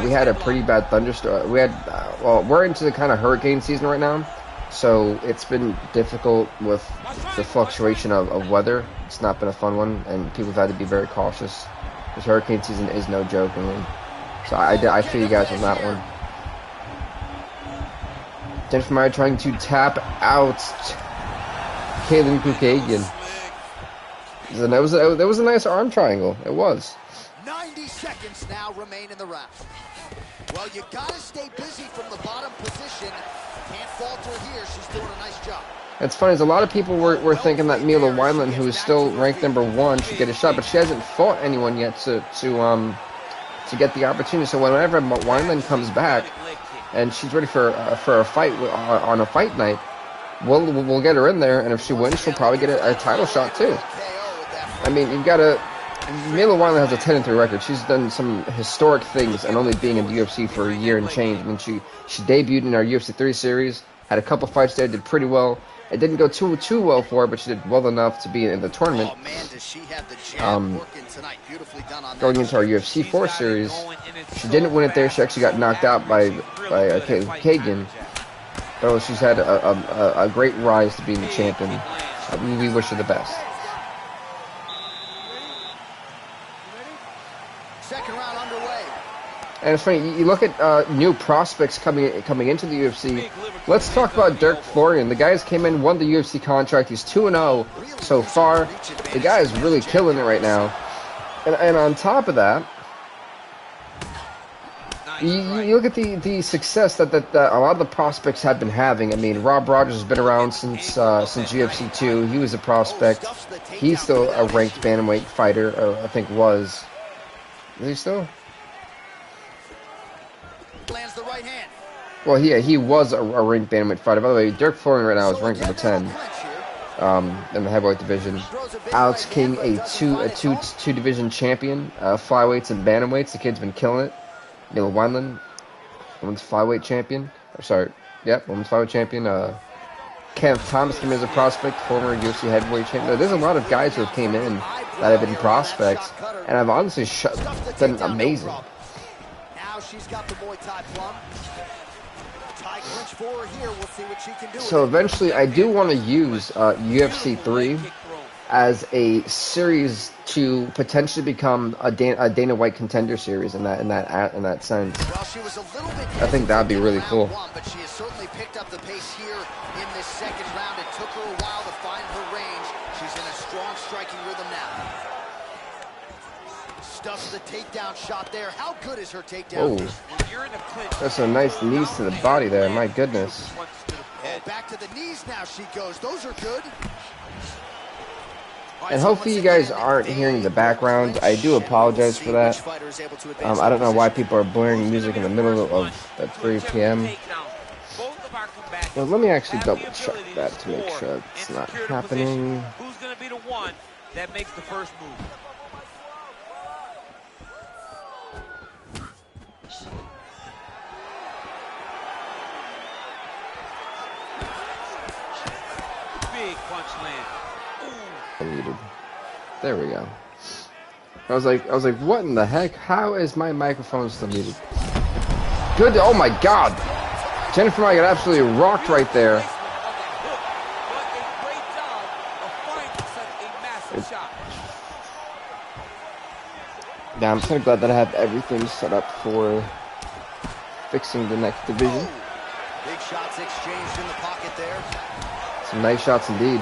We had a pretty bad thunderstorm. We had, well, we're into the kind of hurricane season right now. So it's been difficult with the fluctuation of weather. It's not been a fun one, and people have had to be very cautious. This hurricane season is no joke. I mean, so I feel you guys on that one. Jennifer Maia trying to tap out Caitlin Kukagan. That was a nice arm triangle. It was. 90 seconds now remain in the round. Well, you gotta stay busy from the bottom position. Can't falter here. She's doing a nice job. It's funny, a lot of people were thinking that Mila Wineland, who is still ranked #1, should get a shot, but she hasn't fought anyone yet to get the opportunity. So whenever Wineland comes back and she's ready for a fight on a fight night, we'll get her in there, and if she wins, she'll probably get a title shot too. I mean, you've got to. Mila Wineland has a 10-3 record. She's done some historic things, and only being in the UFC for a year and change. I mean, she debuted in our UFC 3 series, had a couple fights there, did pretty well. It didn't go too well for her, but she did well enough to be in the tournament. Oh, man, does she have the jab working tonight. Beautifully done on that. Going into our UFC 4 series, she didn't win it there. She actually got knocked out by Kagan. But she's had a great rise to being the champion. We wish her the best. Second round underway. And it's funny, you look at new prospects coming into the UFC. Let's talk about Dirk Florian. The guy came in, won the UFC contract. He's 2-0 so far. The guy is really killing it right now. And on top of that, you look at the success that a lot of the prospects have been having. I mean, Rob Rogers has been around since UFC 2. He was a prospect. He's still a ranked bantamweight fighter, or I think was. Is he still? Lands the right hand. Well, he was a ranked bantamweight fighter. By the way, Dirk Florian right now is ranked number 10 in the heavyweight division. Alex King, a two division champion, flyweights and bantamweights. The kid's been killing it. Mila Wineland, women's flyweight champion. Women's flyweight champion. Kenneth Thomas came in as a prospect, former UFC heavyweight champion. There's a lot of guys who have came in that have been prospects, and I've honestly been amazing. Now she's got the Muay Thai plum. Tie clinch for her here. We'll see what she can do. So eventually, I do want to use UFC 3 as a series to potentially become a Dana White contender series in that sense. Well, she was a little bit I think that'd be really cool. But she has certainly picked up the pace here in this second round. It took her a while to find her range. She's in a strong striking rhythm now. Stuffs the takedown shot there. How good is her takedown? Oh, that's some nice knees to the body there. My goodness. Oh, back to the knees now she goes. Those are good. And hopefully you guys aren't hearing the background. I do apologize for that. I don't know why people are blaring music in the middle of at 3 p.m. Well, let me actually double check that to make sure it's not happening. Who's going to be the one that makes the first move? Big punch land. Muted. There we go. I was like, what in the heck? How is my microphone still muted? Good. Oh my God! Jennifer Mike got absolutely rocked right there. Yeah, I'm so glad that I have everything set up for fixing the next division. Big shots exchanged in the pocket there. Some nice shots indeed.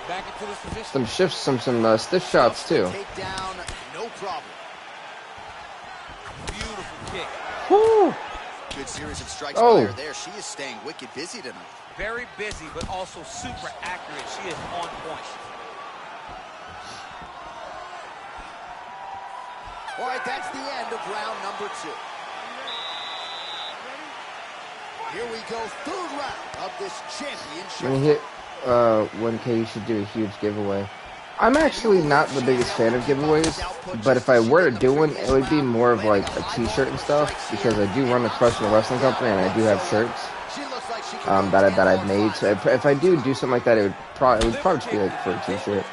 Back into this position. Some shifts, some stiff shots too. Take down, no problem. Beautiful kick. Woo! Good series of strikes by her there. She is staying wicked busy tonight. Very busy, but also super accurate. She is on point. All right, that's the end of round number 2. Here we go, third round of this championship. When you hit 1K, you should do a huge giveaway. I'm actually not the biggest fan of giveaways, but if I were to do one, it would be more of like a t-shirt and stuff, because I do run a professional wrestling company and I do have shirts that I've made. So if I do something like that, it would probably just be like for a t-shirt,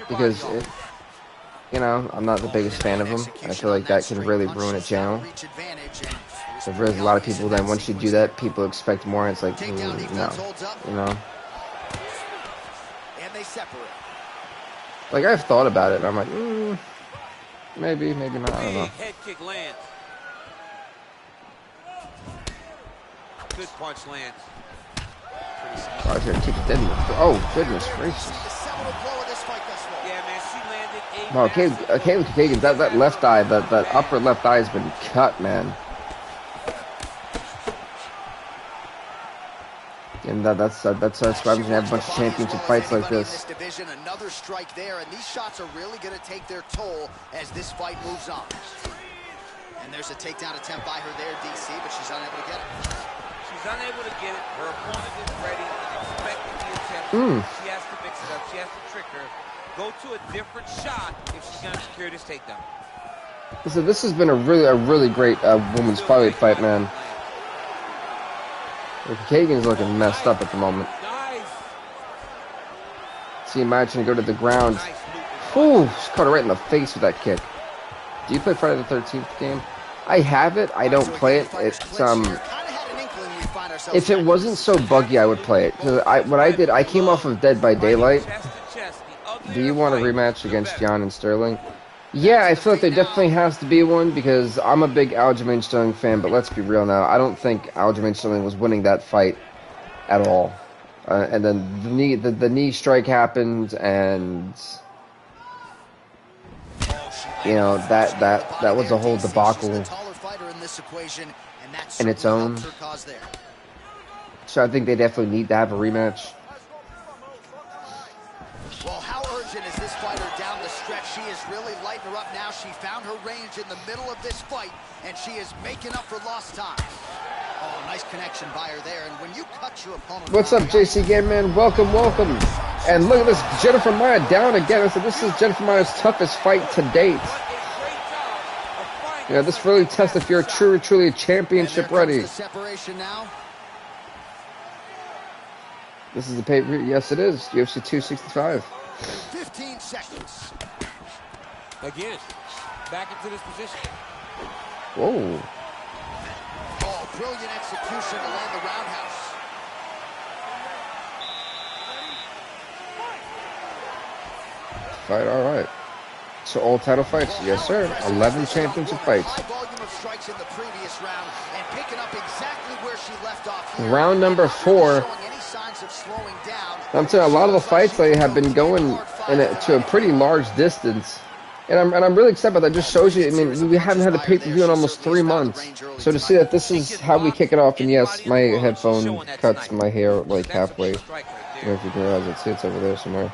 because I'm not the biggest fan of them. I feel like that can really ruin a channel. So there's a lot of people that once you do that, people expect more, and it's like, no, And they separate. Like, I've thought about it, and I'm like, maybe not, I don't know. Head kick lands. Good punch lands. Pretty Oh, I was gonna kick it dead in the oh, goodness gracious. Yeah, man, she landed a Wow, massive Caleb Kagan, that left eye, that upper left eye has been cut, man. And that's why I'm gonna have a bunch of championship fights like this. Another strike there, and these shots are really going to take their toll as this fight moves on. And there's a takedown attempt by her there, DC, but she's unable to get it. She's unable to get it. Her opponent is ready and expecting the attempt. She has to mix it up. She has to trick her. Go to a different shot if she's going to secure this takedown. So this has been a really great women's flyweight fight, man. Kagan's looking messed up at the moment. See, imagine to go to the ground. Ooh, just caught her right in the face with that kick. Do you play Friday the 13th game? I have it. I don't play it. It's if it wasn't so buggy, I would play it. Cause what I did, I came off of Dead by Daylight. Do you want a rematch against Jan and Sterling? Yeah, I feel like there definitely has to be one because I'm a big Aljamain Sterling fan, but let's be real now. I don't think Aljamain Sterling was winning that fight at all. And then the knee strike happened, and you know that was a whole debacle in its own. So I think they definitely need to have a rematch. Well, how urgent is this fighter down the stretch? She is really lighting her up now. She found her range in the middle of this fight, and she is making up for lost time. Oh, nice connection by her there. And when you cut your opponent... What's up, JC Game Man? Welcome, welcome. And look at this, Jennifer Maia down again. So this is Jennifer Maia's toughest fight to date. Yeah, this really tests if you're truly championship ready. This is the pay-per-view. Yes, it is. UFC 265. 15 seconds. Again, back into this position. Whoa. Oh, brilliant execution to land the roundhouse. Fight, all right. So all title fights, yes sir. 11 championship fights. High volume of strikes in the previous round and picking up exactly where she left off here. Round number 4. I'm saying a lot of the fights they have been going to a pretty large distance, and I'm really excited about that. Just shows you. I mean, we haven't had a pay-per-view in almost 3 months, so to see that this is how we kick it off. And yes, my headphone cuts my hair like halfway. I don't know if you can realize it. See, it's over there somewhere.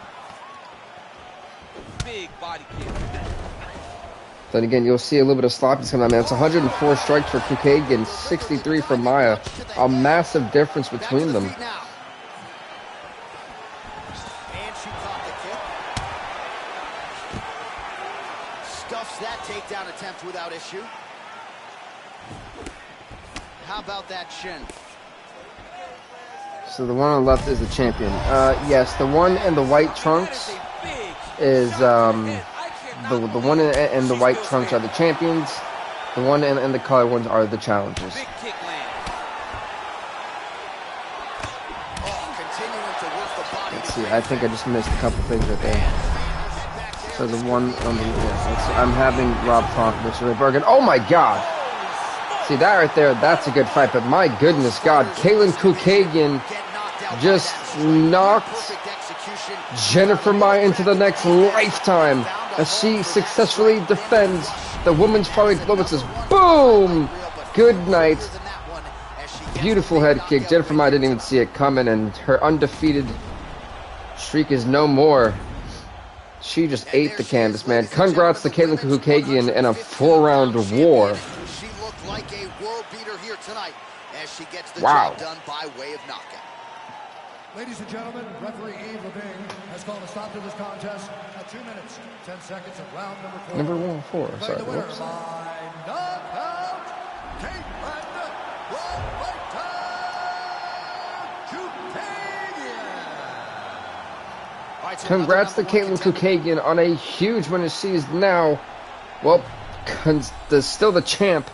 Then again, you'll see a little bit of sloppiness coming on. Man, it's 104 strikes for Kukage and 63 for Maia. A massive difference between them. That takedown attempt without issue. How about that chin? So the one on the left is the champion. Yes, the one in the white trunks is the one in the white trunks are the champions. The one in the color ones are the challengers. Let's see. I think I just missed a couple things right there. So the one on the I'm having Rob talk with Ray Bergen. Oh my God! See that right there? That's a good fight. But my goodness God, Kaylin Kukagian just knocked Jennifer Maia into the next lifetime as she successfully defends the women's flyweight global. Says boom! Good night. Beautiful head kick. Jennifer Maia didn't even see it coming, and her undefeated streak is no more. She just ate the canvas, man. Congrats to Kaylin Kukagian in a 4-round war. She looked like a world beater here tonight as she gets the job done by way of knockout. Ladies and gentlemen, referee Eve Levine has called a stop to this contest at 2 minutes, 10 seconds of round number 4. Number 4, sorry. Whoops. Congrats to Kaylin Kukagian on a huge win as she is now, well, still the champ.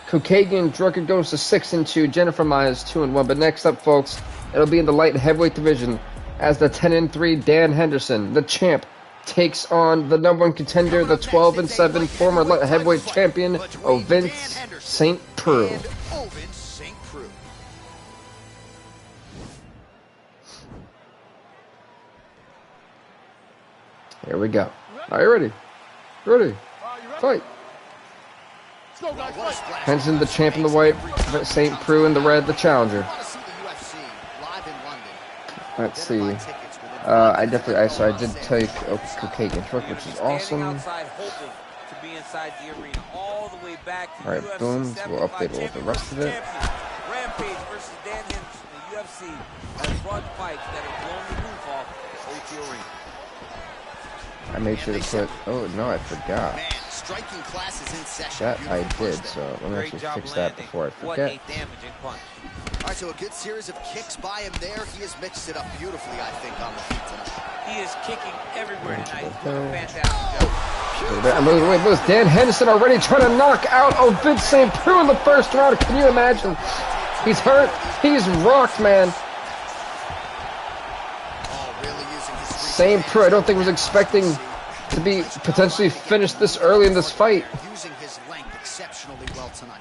Kukagian record goes to 6-2. Jennifer Maia is 2-1. But next up, folks, it'll be in the light heavyweight division as the 10-3 Dan Henderson, the champ, takes on the number 1 contender, the 12-7 former light heavyweight champion, Vince St. Preux. Here we go. Are you ready? Ready. Fight. Henson, the champ in the white. St. Preux in the red, the challenger. Let's see. I did take a cake and truck, which is awesome. Alright, boom. So we'll update all the rest of it. Rampage versus Dan Henderson. The UFC has run fights that have blown the roof off OT Arena. I made sure to put. Oh no, I forgot. Striking class is in session. That I did. So let me actually fix that before I forget. All right, so a good series of kicks by him there. He has mixed it up beautifully, I think, on the feet tonight. He is kicking everywhere tonight. Fantastic job. I'm wait, Dan Henderson already trying to knock out Ovid St. Preux in the first round. Can you imagine? He's hurt. He's rocked, man. St. Preux, I don't think was expecting to be potentially finished this early in this fight. Using his length exceptionally well tonight.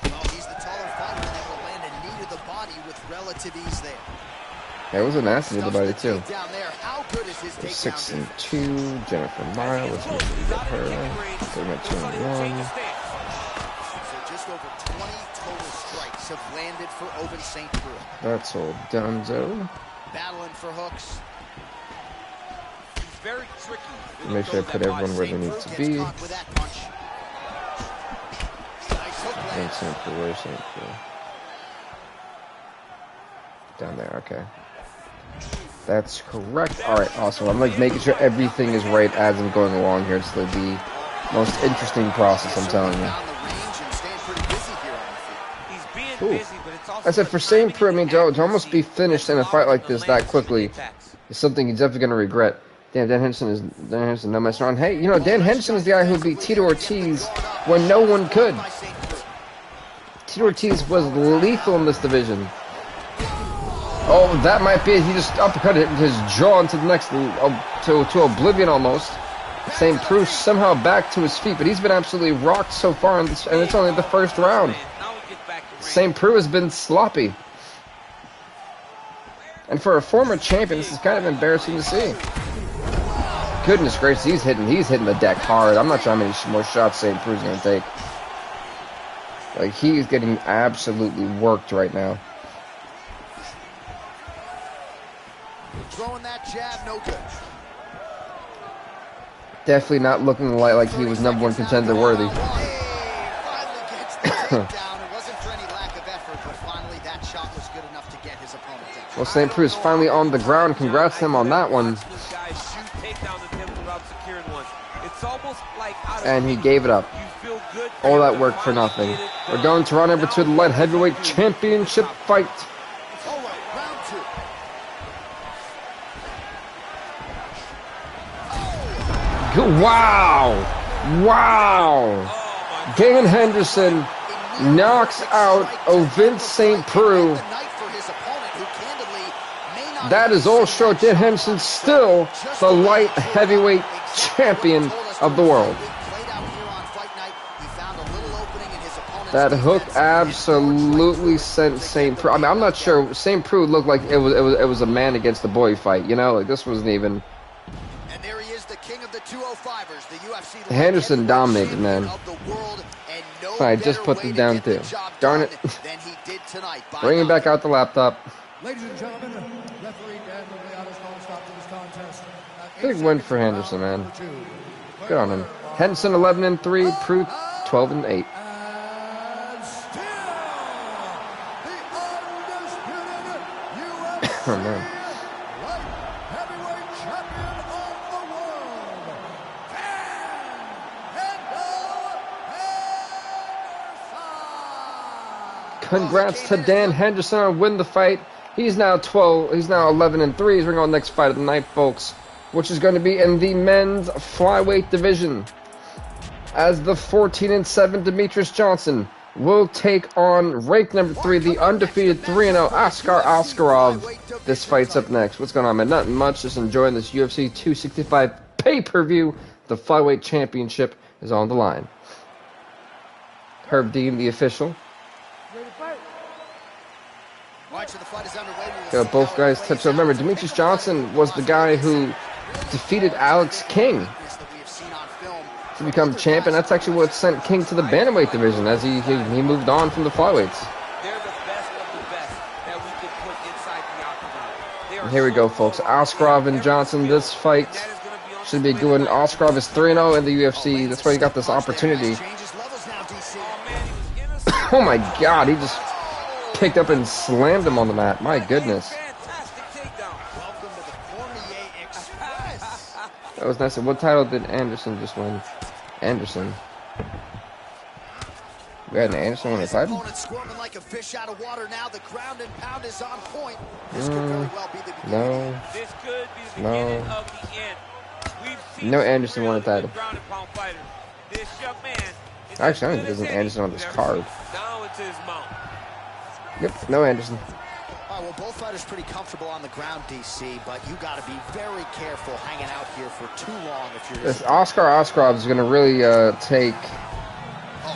Well, he's the taller fighter and will land a knee to the body with relative ease there. Yeah, it was a nasty to the body too. Down there. How good is his 6-2, Jennifer Mile. Let's see if we can get her. So we got 2-1. So just over 20 total strikes have landed for Ovid St. Preux. That's all done, though. Battling for hooks. Very tricky. Make sure I put everyone where they need to be. And St. Preux, where's St. Preux? Down there, okay. That's correct. Alright, awesome. I'm like making sure everything is right as I'm going along here. It's the most interesting process, I'm telling you. Ooh. I said for St. Preux, I mean, to almost be finished in a fight like this that quickly is something he's definitely going to regret. Damn, Dan Henderson, no messing around. Hey, you know, Dan Henderson is the guy who beat Tito Ortiz when no one could. Tito Ortiz was lethal in this division. Oh, that might be it. He just uppercutted his jaw into the next, to oblivion almost. St. Preux somehow back to his feet, but he's been absolutely rocked so far, and it's only the first round. St. Preux has been sloppy. And for a former champion, this is kind of embarrassing to see. Goodness gracious, he's hitting the deck hard. I'm not sure how many more shots St. Preux is going to take. Like, he's getting absolutely worked right now. Throwing that jab, no good. Definitely not looking like he was #1 contender worthy. Well, St. Preux is finally on the ground. Congrats to him on that one. And he gave it up. All that work for nothing. We're going to round number 2 of the light heavyweight championship fight. Wow! Wow! Dan Henderson knocks out Ovid St. Preux. That is all short. Dan Henderson still the light heavyweight champion of the world. That hook absolutely sent St. Preux. I mean, I'm not sure. St. Preux looked like it was a man against the boy fight. You know, like this wasn't even. And there he is, the king of the 205ers, the UFC. Henderson dominated, man. I just put them down too. Darn it. Bringing back out the laptop. Ladies and gentlemen, referee Dan has called a stop to this contest. Big win for Henderson, man. Good on him. Henderson 11-3, Preux 12-8. Oh man. Congrats to Dan Henderson on winning the fight. He's now 11-3. He's bringing on the next fight of the night, folks, which is going to be in the men's flyweight division. As the 14-7 Demetrius Johnson will take on ranked number 3, the undefeated 3-0 Askar Askarov. This fight's up next. What's going on, man? Nothing much. Just enjoying this UFC 265 pay-per-view. The flyweight championship is on the line. Herb Dean, the official. Both guys touched. So remember, Demetrius Johnson was the guy who defeated Alex King to become champion. That's actually what sent King to the bantamweight division as he moved on from the flyweights. They're the best of the best that we could put inside the octagon. And here we go, folks. Oscarov and Johnson. This fight should be good. Oscarov is 3-0 in the UFC. That's why he got this opportunity. Oh my God, he just picked up and slammed him on the mat. My goodness. That was nice. What title did Anderson just win? Anderson. We had an Anderson win a title? No. No Anderson won a title. Actually, I don't think there's an Anderson on this card. Yep, no Anderson. Well, both fighters pretty comfortable on the ground, DC, but you got to be very careful hanging out here for too long if you're... This Oscarov is going to really take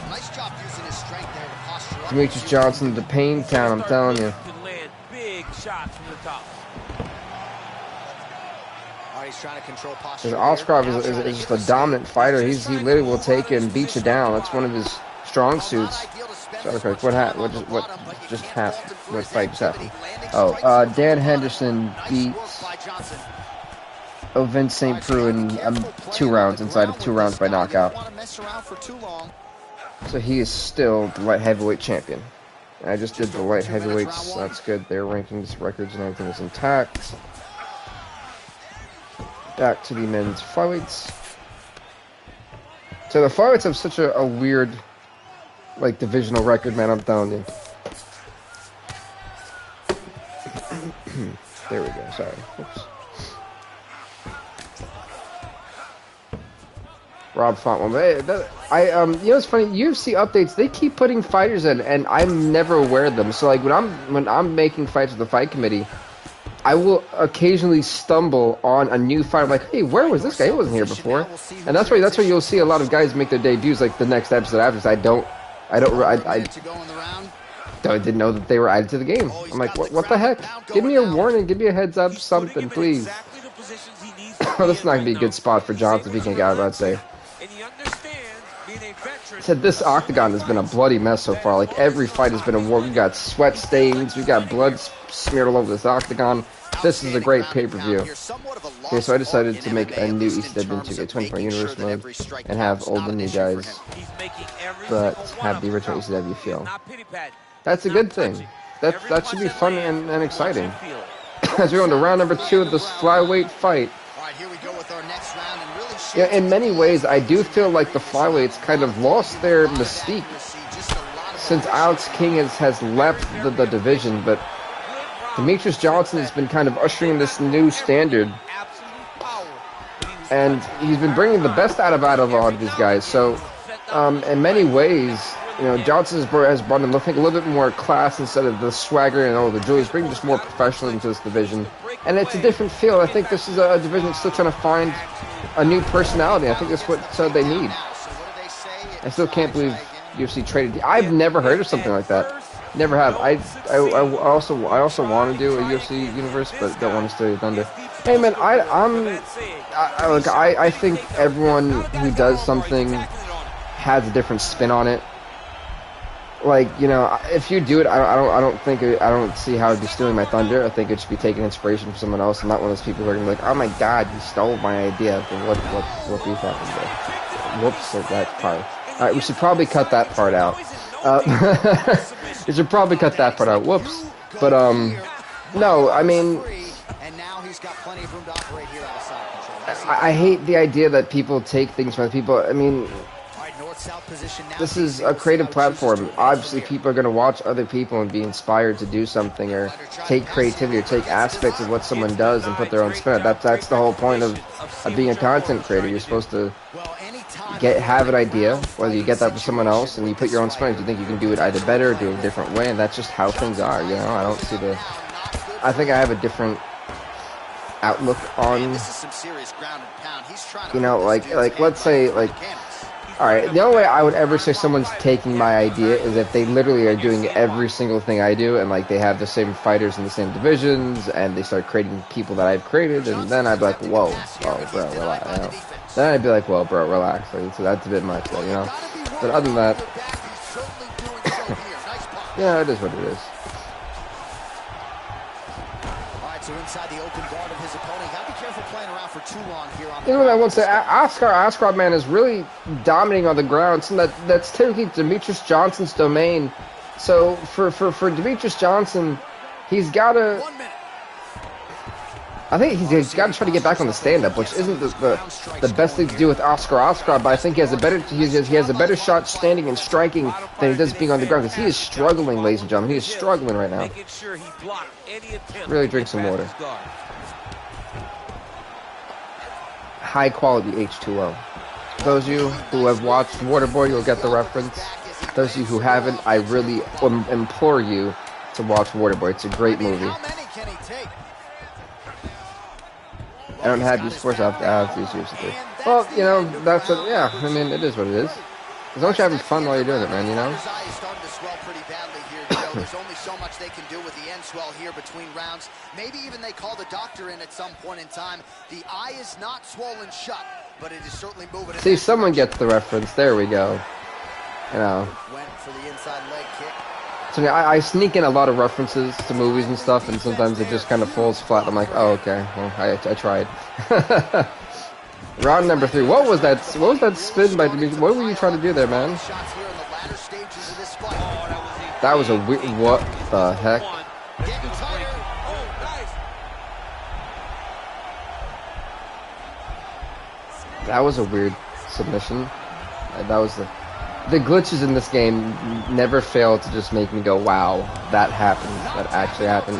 nice job using his strength there to posture up. Demetrius Johnson to Pain Town, I'm telling you. Land big shots from the top. He's trying to control posture. Oscarov is just a dominant fighter. He literally will take you and beat you down. That's one of his strong suits. What just happened? What fight just happened? Oh, Dan Henderson beat Vince St. Preux in 2 rounds, inside of 2 rounds by knockout. So he is still the light heavyweight champion. I just did the light heavyweights. That's good. Their rankings, records, and everything is intact. Back to the men's flyweights. So the flyweights have such a weird, like, divisional record, man. I'm telling you. There we go. Sorry. Oops. Rob Fontwell. You know what's funny? UFC updates, they keep putting fighters in, and I'm never aware of them. So like when I'm making fights with the fight committee, I will occasionally stumble on a new fight. I'm like, hey, where was this guy? He wasn't here before. And that's why you'll see a lot of guys make their debuts like the next episode after. I didn't know that they were added to the game. I'm like, what the heck? Give me a warning, give me a heads up, something, please. This is not gonna be a good spot for Johnson if he can get out, I'd say. I said this octagon has been a bloody mess so far. Like every fight has been a war. We got sweat stains, we got blood smeared all over this octagon. This is a great pay-per-view. Okay, so I decided to make a new ECW into a 24 universe mode and have old and new guys, but have the original ECW feel. That's a good thing. That should be fun and exciting. As we go into round number 2 of this flyweight fight. Yeah, in many ways, I do feel like the flyweights kind of lost their mystique since Alex King has left the division, but Demetrius Johnson has been kind of ushering this new standard, and he's been bringing the best out of a lot of these guys. So, in many ways, Johnson has brought in, I think, a little bit more class instead of the swagger and all the joy. He's bringing just more professionalism to this division, and it's a different feel. I think this is a division that's still trying to find a new personality. I think that's what they need. I still can't believe UFC traded. I've never heard of something like that. Never have. I also want to do a UFC universe, but don't want to steal your thunder. Hey man, I think everyone who does something has a different spin on it. Like, if you do it, I don't see how it'd be stealing my thunder. I think it should be taking inspiration from someone else. I'm not one of those people who are gonna be like, oh my god, you stole my idea. What beef happened there? Whoops, that part. All right, we should probably cut that part out. We should probably cut that part out. Whoops. But no, I mean, I hate the idea that people take things from people. I mean, this is a creative platform. Obviously, people are going to watch other people and be inspired to do something, or take creativity, or take aspects of what someone does and put their own spin on it. That's the whole point of being a content creator. You're supposed to have an idea, whether you get that from someone else, and you put your own spin. If you think you can do it either better or do it a different way, and that's just how things are. I don't see I think I have a different outlook on. Like let's say, like, Alright, the only way I would ever say someone's taking my idea is if they literally are doing every single thing I do, and like they have the same fighters in the same divisions, and they start creating people that I've created, and then I'd be like, whoa, bro, relax. You know? Then I'd be like, whoa, bro, relax. Like, so that's a bit much, you know? But other than that, yeah, it is what it is. So inside the open guard of his opponent, got to be careful playing around for too long here on the You know what I will say? Askarov, man, is really dominating on the ground. So that's typically Demetrius Johnson's domain. So for Demetrius Johnson, he's got to... I think he's got to try to get back on the stand-up, which isn't the best thing to do with Askarov, but I think he has a better shot standing and striking than he does being on the ground, because he is struggling, ladies and gentlemen. He is struggling right now. Really drink some water. High quality H2O. Those of you who have watched Waterboy, you'll get the reference. Those of you who haven't, I really implore you to watch Waterboy. It's a great movie. I don't have these sports, I have to use UFC. Well, you know, that's a, yeah, I mean, it is what it is. As long as you're having fun while you're doing it, man, you know? There's only so much they can do with the end swell here between rounds. Maybe even they call the doctor in at some point in time. The eye is not swollen shut, but it is certainly moving. See, someone gets the reference. There we go. You know. Went for the inside leg kick. So I sneak in a lot of references to movies and stuff, and sometimes it just kind of falls flat. I'm like, oh, okay. Well, I tried. Round number 3. What was that spin by Demetrius? What were you trying to do there, man? That was a weird... What the heck? That was a weird submission. That was the glitches in this game never fail to just make me go, wow, that happened. That actually happened.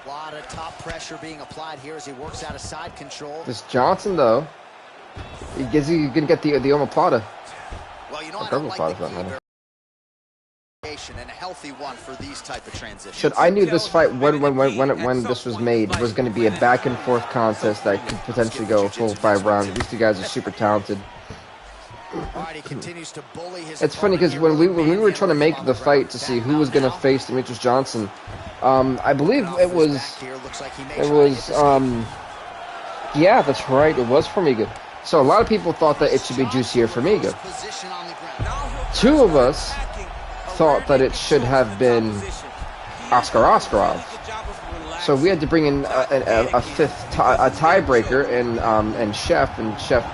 A lot of top pressure being applied here as he works out of side control. This Johnson, though, he gonna get the omoplata. Well, you know, I don't like the and a healthy one for these type of transitions. Shit, I knew this fight when this was made was going to be a back and forth contest that could potentially go a full 5 rounds. These two guys are super talented. It's funny because when we were trying to make the fight to see who was going to face Demetrius Johnson, I believe it was yeah, that's right, it was Formiga. So a lot of people thought that it should be Juicy or Formiga. 2 of us thought that it should have been Askarov. So we had to bring in a tiebreaker, and Chef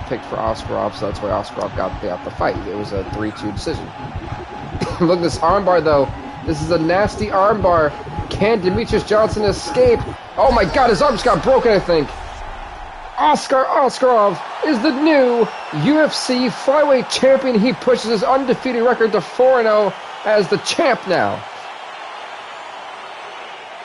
picked for Askarov, so that's why Askarov got the fight. It was a 3-2 decision. Look at this armbar, though. This is a nasty armbar. Can Demetrius Johnson escape? Oh my God, his arm just got broken, I think. Askarov is the new UFC flyweight champion. He pushes his undefeated record to 4-0 as the champ now.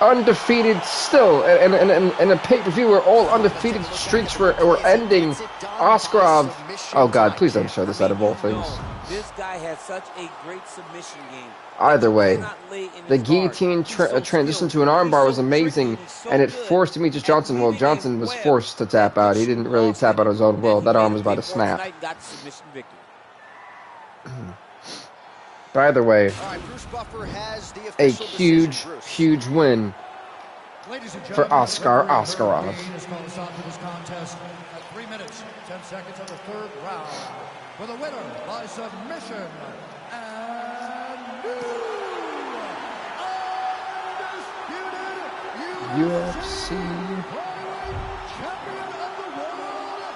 Undefeated still. And in a pay-per-view where all undefeated streaks were ending. Askarov. Oh God, please don't show this out of all things. This guy has such a great submission game. Either way, the guillotine transition to an armbar was amazing, and it forced Demetrius Johnson. Well, Johnson was forced to tap out. He didn't really tap out on his own will. That arm was about to snap. But either way, a huge win for Askarov. 3 minutes, 10 seconds of the 3rd round. For the winner by submission and new UFC champion of the world,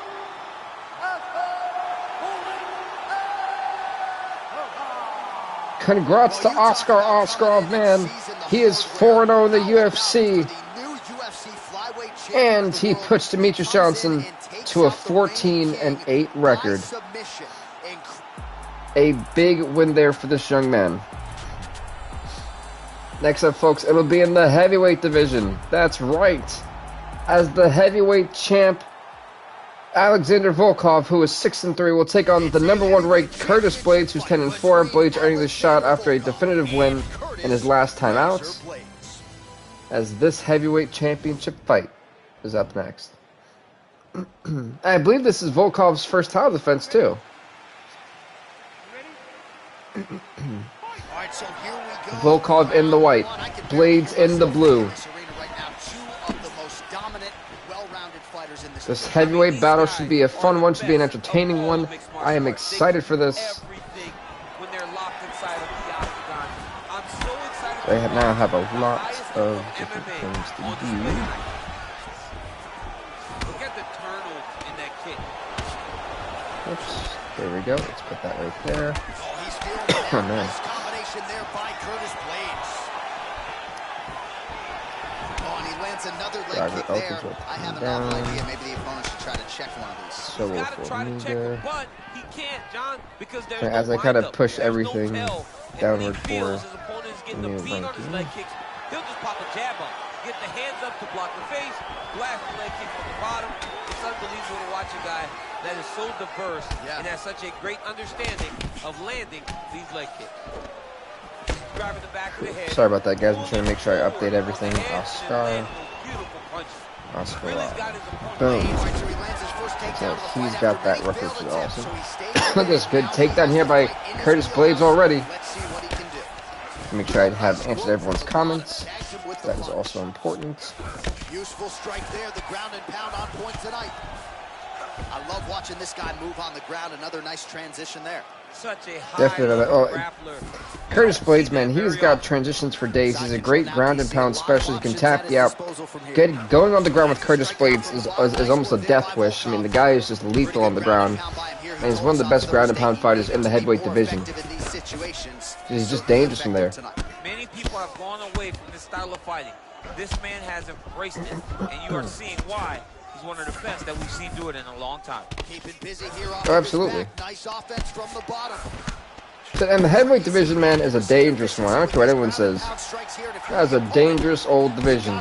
Congrats to Askarov, man. He is 4-0 in the UFC. And he puts Demetrius Johnson to a 14-8 record. A big win there for this young man. Next up, folks, it'll be in the heavyweight division. That's right. As the heavyweight champ, Alexander Volkov, who is 6-3, will take on the #1 ranked Curtis Blades, who's 10-4. Blades earning the shot after a definitive win in his last time out. As this heavyweight championship fight is up next. I believe this is Volkov's first title defense, too. Alright, so here we go. Volkov in the white, Blades in the blue. This heavyweight battle should be a fun one, should be an entertaining one. I am excited for this. They now have a lot of different things to do. Look at the turtle in that kick. Oops, there we go. Let's put that right there. Oh man. Combination there by Curtis Blades. Oh, and he lands another leg kick there. I have an awful idea. Maybe the opponent should try to check one of these. So we'll try to check him, but he can't, John, because there's as I kind of push everything downward for getting the beat on his leg kicks, he'll just pop a jab up, get the hands up to block the face, blast the leg kick from the bottom. It's unbelievable to watch a guy that is so diverse and has such a great understanding of landing these leg kicks. Driving the back of the head. Sorry about that, guys. I'm trying to make sure I update everything. Oscar. Boom. So he's got that record, which is awesome. Look at this good takedown here by Curtis Blades already. Make sure I have answered everyone's comments. That is also important. Useful strike there, the ground and pound on point tonight. I love watching this guy move on the ground. Another nice transition there. Such a high definitely. Oh, Curtis Blades, man, he's got transitions for days. He's a great ground and pound specialist. He can tap you out. Going on the ground with Curtis Blades is almost a death wish. I mean, the guy is just lethal on the ground. And he's one of the best ground and pound fighters in the heavyweight division. He's just dangerous from there. Many people have gone away from this style of fighting. This man has embraced it, and you are seeing why. He's one of the best that we've seen do it in a long time. Keeping busy here off absolutely. Nice offense from the bottom. And the heavyweight division, man, is a dangerous one. I don't care what anyone says. That is a dangerous old division.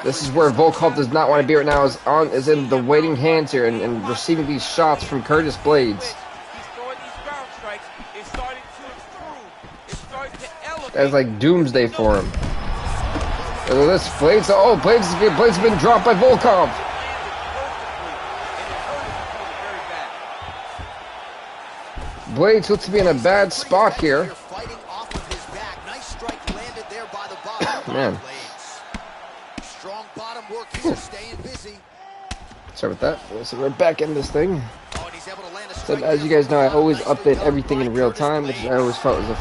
This is where Volkov does not want to be right now. Is in the waiting hands here and receiving these shots from Curtis Blades. That's like doomsday for him. Look at this, Blades. Oh, Blades has been dropped by Volkov. Blades looks to be in a bad spot here. Man. Strong bottom work here, staying busy. Sorry about that. So we're back in this thing. So as you guys know, I always update everything in real time, which I always felt was a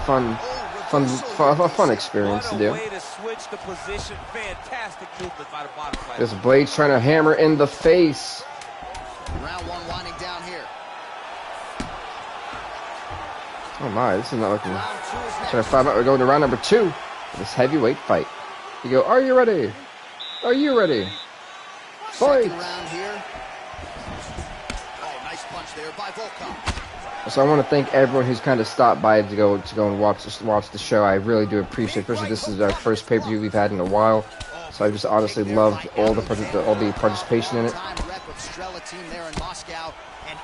fun experience to do. This Blades trying to hammer in the face. Round one winding down here. Oh my, this is not looking. Trying to find out. We're going to round number 2 of this heavyweight fight. You go, are you ready? Are you ready? Fight! Round here. Oh, nice punch there by Volkov. So I want to thank everyone who's kind of stopped by to go and watch the show. I really do appreciate it. Especially this is our first pay-per-view we've had in a while. So I just honestly loved all the participation in it.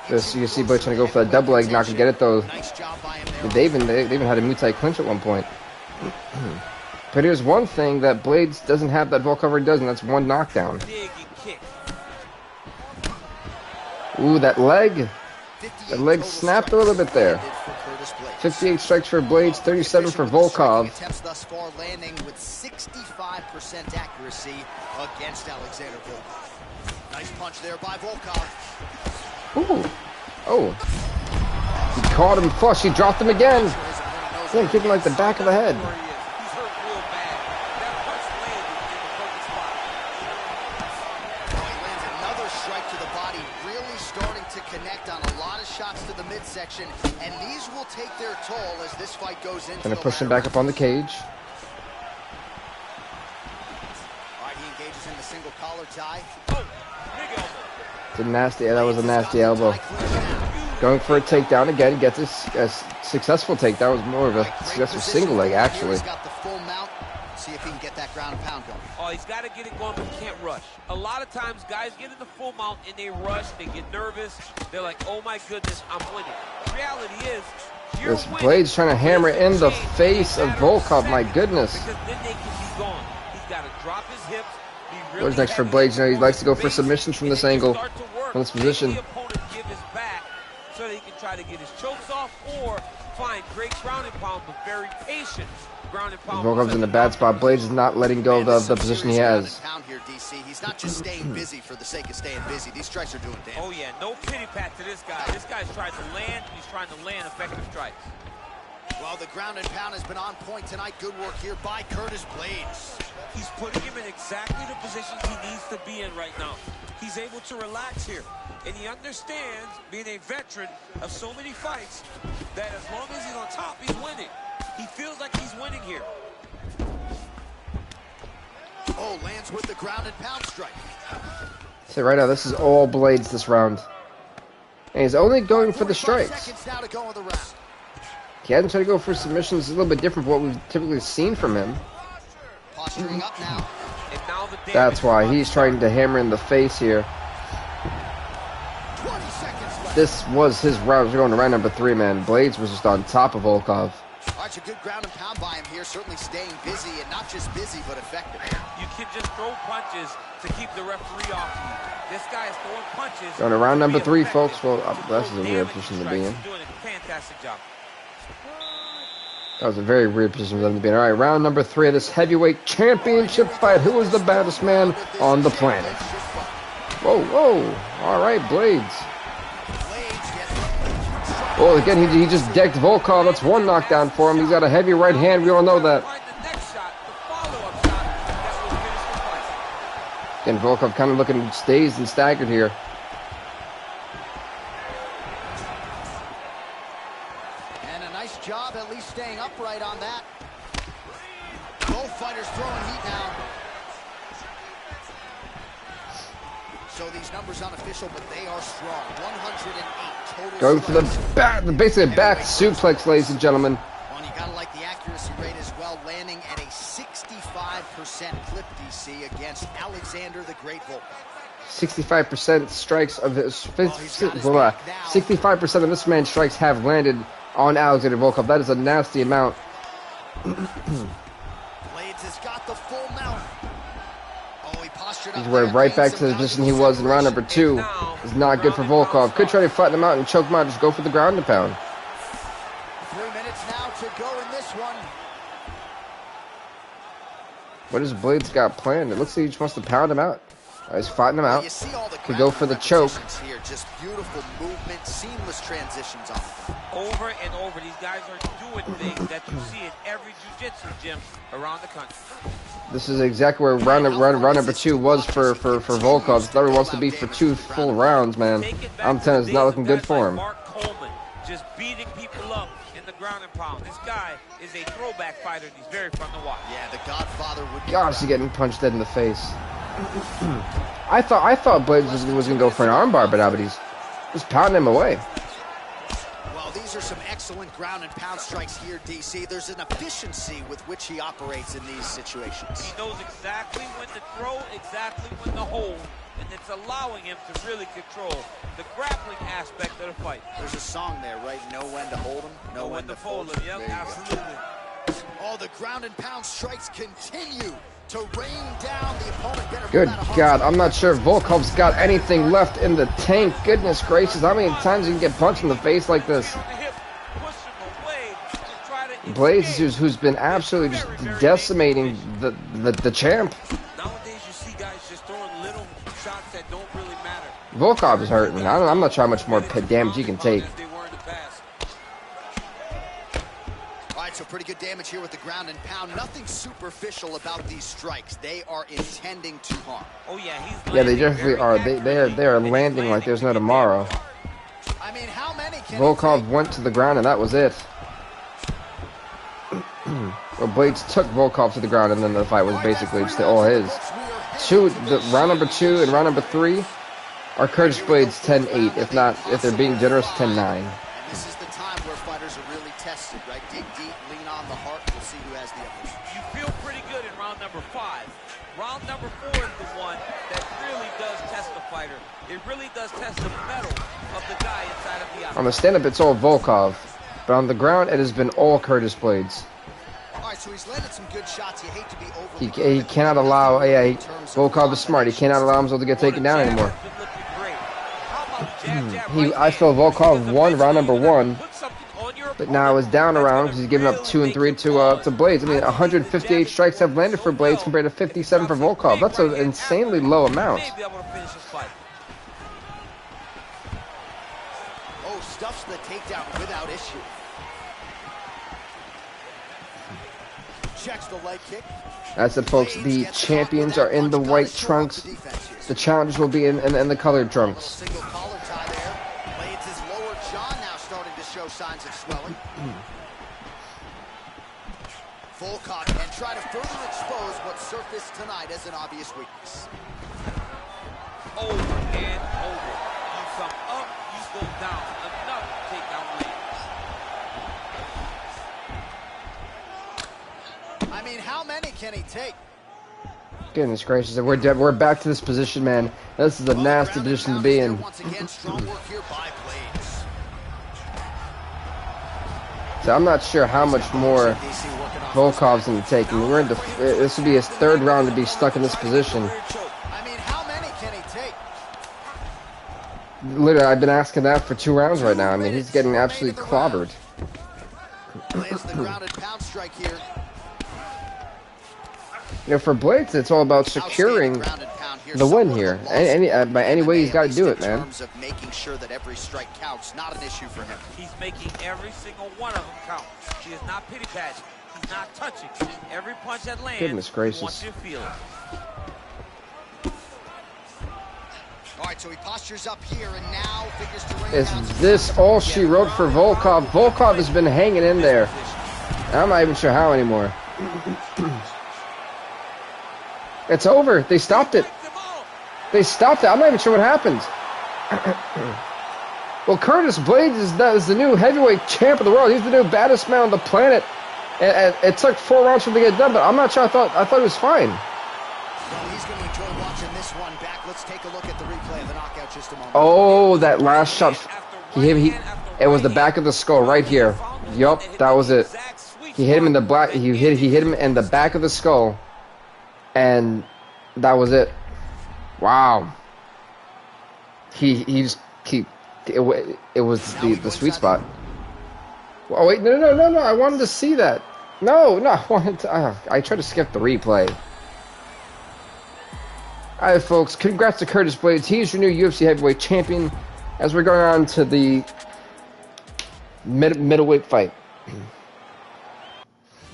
This you can see Butch trying to go for a double leg, not gonna get it though. They even had a Muay Thai clinch at one point. But here's one thing that Blades doesn't have that Volkov already does, and that's one knockdown. Ooh, that leg. That leg snapped a little bit there. 58 strikes for Blades, 37 for Volkov. Attempts thus far landing with 65% accuracy against Alexander Volkov. Nice punch there by Volkov. Ooh. Oh. He caught him flush. He dropped him again. Yeah, give him like the back of the head. Midsection, and these will take their toll as this fight goes into. Gonna push him back up on the cage. All right, he engages in the single collar tie. It's a nasty. That was a nasty elbow. Going for a takedown again. Gets a successful takedown. It was more of a successful single leg actually. He's got the full mount. See if he can get that ground and pound going. Oh, he's got to get it going, but he can't rush. A lot of times, guys get in the full mount and they rush, they get nervous. They're like, oh my goodness, I'm winning. The reality is, this Blades trying to hammer in the face of Volkov, my goodness. Because then they can be gone. He's got to drop his hips, Really What's next for Blades? You know, he likes to go for submissions from this angle, from this position. The opponent give his back so that he can try to get his chokes off or find great ground and pound, but very patient ground and pound. Volkov's in a bad spot. Blades is not letting go of the position he has. Here, DC. He's not just staying busy for the sake of staying busy. These strikes are doing damage. Oh yeah, no pity pat to this guy. This guy's trying to land. He's trying to land effective strikes. Well, the ground and pound has been on point tonight. Good work here by Curtis Blades. He's putting him in exactly the positions he needs to be in right now. He's able to relax here. And he understands, being a veteran of so many fights, that as long as he's on top, he's winning. He feels like he's winning here. Oh, lands with the ground and pound strike. So right now, this is all Blades this round. And he's only going for the strikes. Seconds now to go in the round. He hasn't tried to go for submissions. It's a little bit different from what we've typically seen from him. Posturing up now. And now the That's why he's trying to hammer in the face here. 20 seconds left. This was his round. We're going to round number 3, man. Blades was just on top of Volkov. All right, it's a good ground and pound by him here. Certainly staying busy, and not just busy, but effective. You can just throw punches to keep the referee off you. This guy is throwing punches. Going to round number 3, effective. folks. Well, this is a weird position to be in. He's doing a fantastic job. That was a very weird position for them to be in. All right, round number 3 of this heavyweight championship fight. Who is the baddest man on the planet? Whoa, whoa. All right, Blades. Oh, again, he just decked Volkov. That's one knockdown for him. He's got a heavy right hand. We all know that. Again, Volkov kind of looking dazed and staggered here. And a nice job at least staying upright on that. Both fighters throwing heat now. So these numbers unofficial, but they are strong. 108 total. Going for the back, basically a back suplex, ladies and gentlemen. Well, you gotta like the accuracy rate as well, landing at a 65% clip, DC, against Alexander the Great Volkov. 65% strikes of his 65% of this man's strikes have landed on Alexander Volkov. That is a nasty amount. Blades has got the full mount. Oh, he postured up. He's right back to the position he was in round number 2. It's not good for Volkov. Could try to flatten him out and choke him out. Just go for the ground and pound. 3 minutes now to go in this one. What has Blades got planned? It looks like he just wants to pound him out. He's fighting him out. Could go for the choke. Here, just beautiful movement, seamless transitions on it. Over and over, these guys are doing things that you see in every jiu-jitsu gym around the country. This is exactly where round number 2 was for Volkov. Thought he wants to be for 2 full rounds, man. I'm telling you, it's not looking good for him. Mark Coleman just beating people up in the ground and pound. This guy is a throwback fighter, and he's very fun to watch. Yeah, the Godfather would be. Gosh, he's getting punched dead in the face. I thought Blades was going to go for an armbar, but he's just pounding him away. Well, these are some excellent ground and pound strikes here, DC. There's an efficiency with which he operates in these situations. He knows exactly when to throw, exactly when to hold, and it's allowing him to really control the grappling aspect of the fight. There's a song there, right? Know when to hold him, know when to fold him. Yep, absolutely. All the ground and pound strikes continue to rain down the opponent. Good God, I'm not sure if Volkov's got anything left in the tank. Goodness gracious, how many times you can get punched in the face like this? Blades, who's been absolutely just decimating the champ. Nowadays, you see guys just throwing little shots that don't really matter. Volkov is hurting. I'm not sure how much more damage he can take. So pretty good damage here with the ground and pound. Nothing superficial about these strikes. They are intending to harm. Oh yeah, they definitely are. They are landing like there's no tomorrow. I mean, how many can Volkov went to the ground and that was it. Well, Blades took Volkov to the ground and then the fight was basically just all his. Round number 2 and round number 3 are Curtis Blades 10-8. If they're being generous, 10-9. This is the time where fighters are really tested, right? Dig deep, lean on the heart. We'll see who has the upper. You feel pretty good in round number 5. Round number 4 is the one that really does test the fighter. It really does test the mettle of the guy inside of the On the stand-up, it's all Volkov. But on the ground, it has been all Curtis Blades. All right, so he's landed some good shots. You hate to be overly he cannot allow. Volkov is smart. He cannot allow himself to get taken down anymore. I feel Volkov won round number 1, but now is down around because he's giving up 2 and 3 to Blades. I mean, 158 strikes have landed for Blades compared to 57 for Volkov. That's an insanely low amount. Oh, stuffs the takedown without issue. Checks the leg kick. That's it, folks. The champions are in the white trunks. The challengers will be in the colored trunks. Single collar tie there. Blades' lower jaw now starting to show signs of swelling. Volkov and try to further expose what surfaced tonight as an obvious weakness. Over and over. You come up, you go down. Another takedown lead. I mean, how many can he take? Goodness gracious, we're back to this position, man. This is a nasty position to be in. Once again, strong work here by Blades. So I'm not sure how much more Volkov's going to take. I mean, this will be his 3rd round to be stuck in this position. I mean, how many can he take? Literally, I've been asking that for 2 rounds right now. I mean, he's getting absolutely clobbered. Lands the grounded pound strike here. You know, for Blades, it's all about securing the win here. By any way, he's got to do it, man. In terms of making sure that every strike counts, not an issue for him. He's making every single one of them count. He is not pity patching. He's not touching. Every punch that lands, Goodness gracious. He wants you to feel it. All right, so he postures up here and now figures to rain Is down. this all she wrote for Volkov? Volkov has been hanging in there. I'm not even sure how anymore. It's over. They stopped it. They stopped it. I'm not even sure what happened. Well, Curtis Blades is the new heavyweight champ of the world. He's the new baddest man on the planet. And it took 4 rounds for him to get done, but I'm not sure. I thought it was fine. Well, he's going to enjoy watching this one back. Let's take a look at the replay of the knockout just a moment. Oh, that last shot. It was the back of the skull right here. Yup, that was it. He hit him in the black. He hit him in the back of the skull, and that was it. Wow. It was the sweet spot. Oh wait, no! I wanted to see that. No, I wanted to. I tried to skip the replay. All right, folks. Congrats to Curtis Blades. He's your new UFC heavyweight champion. As we're going on to the middleweight fight.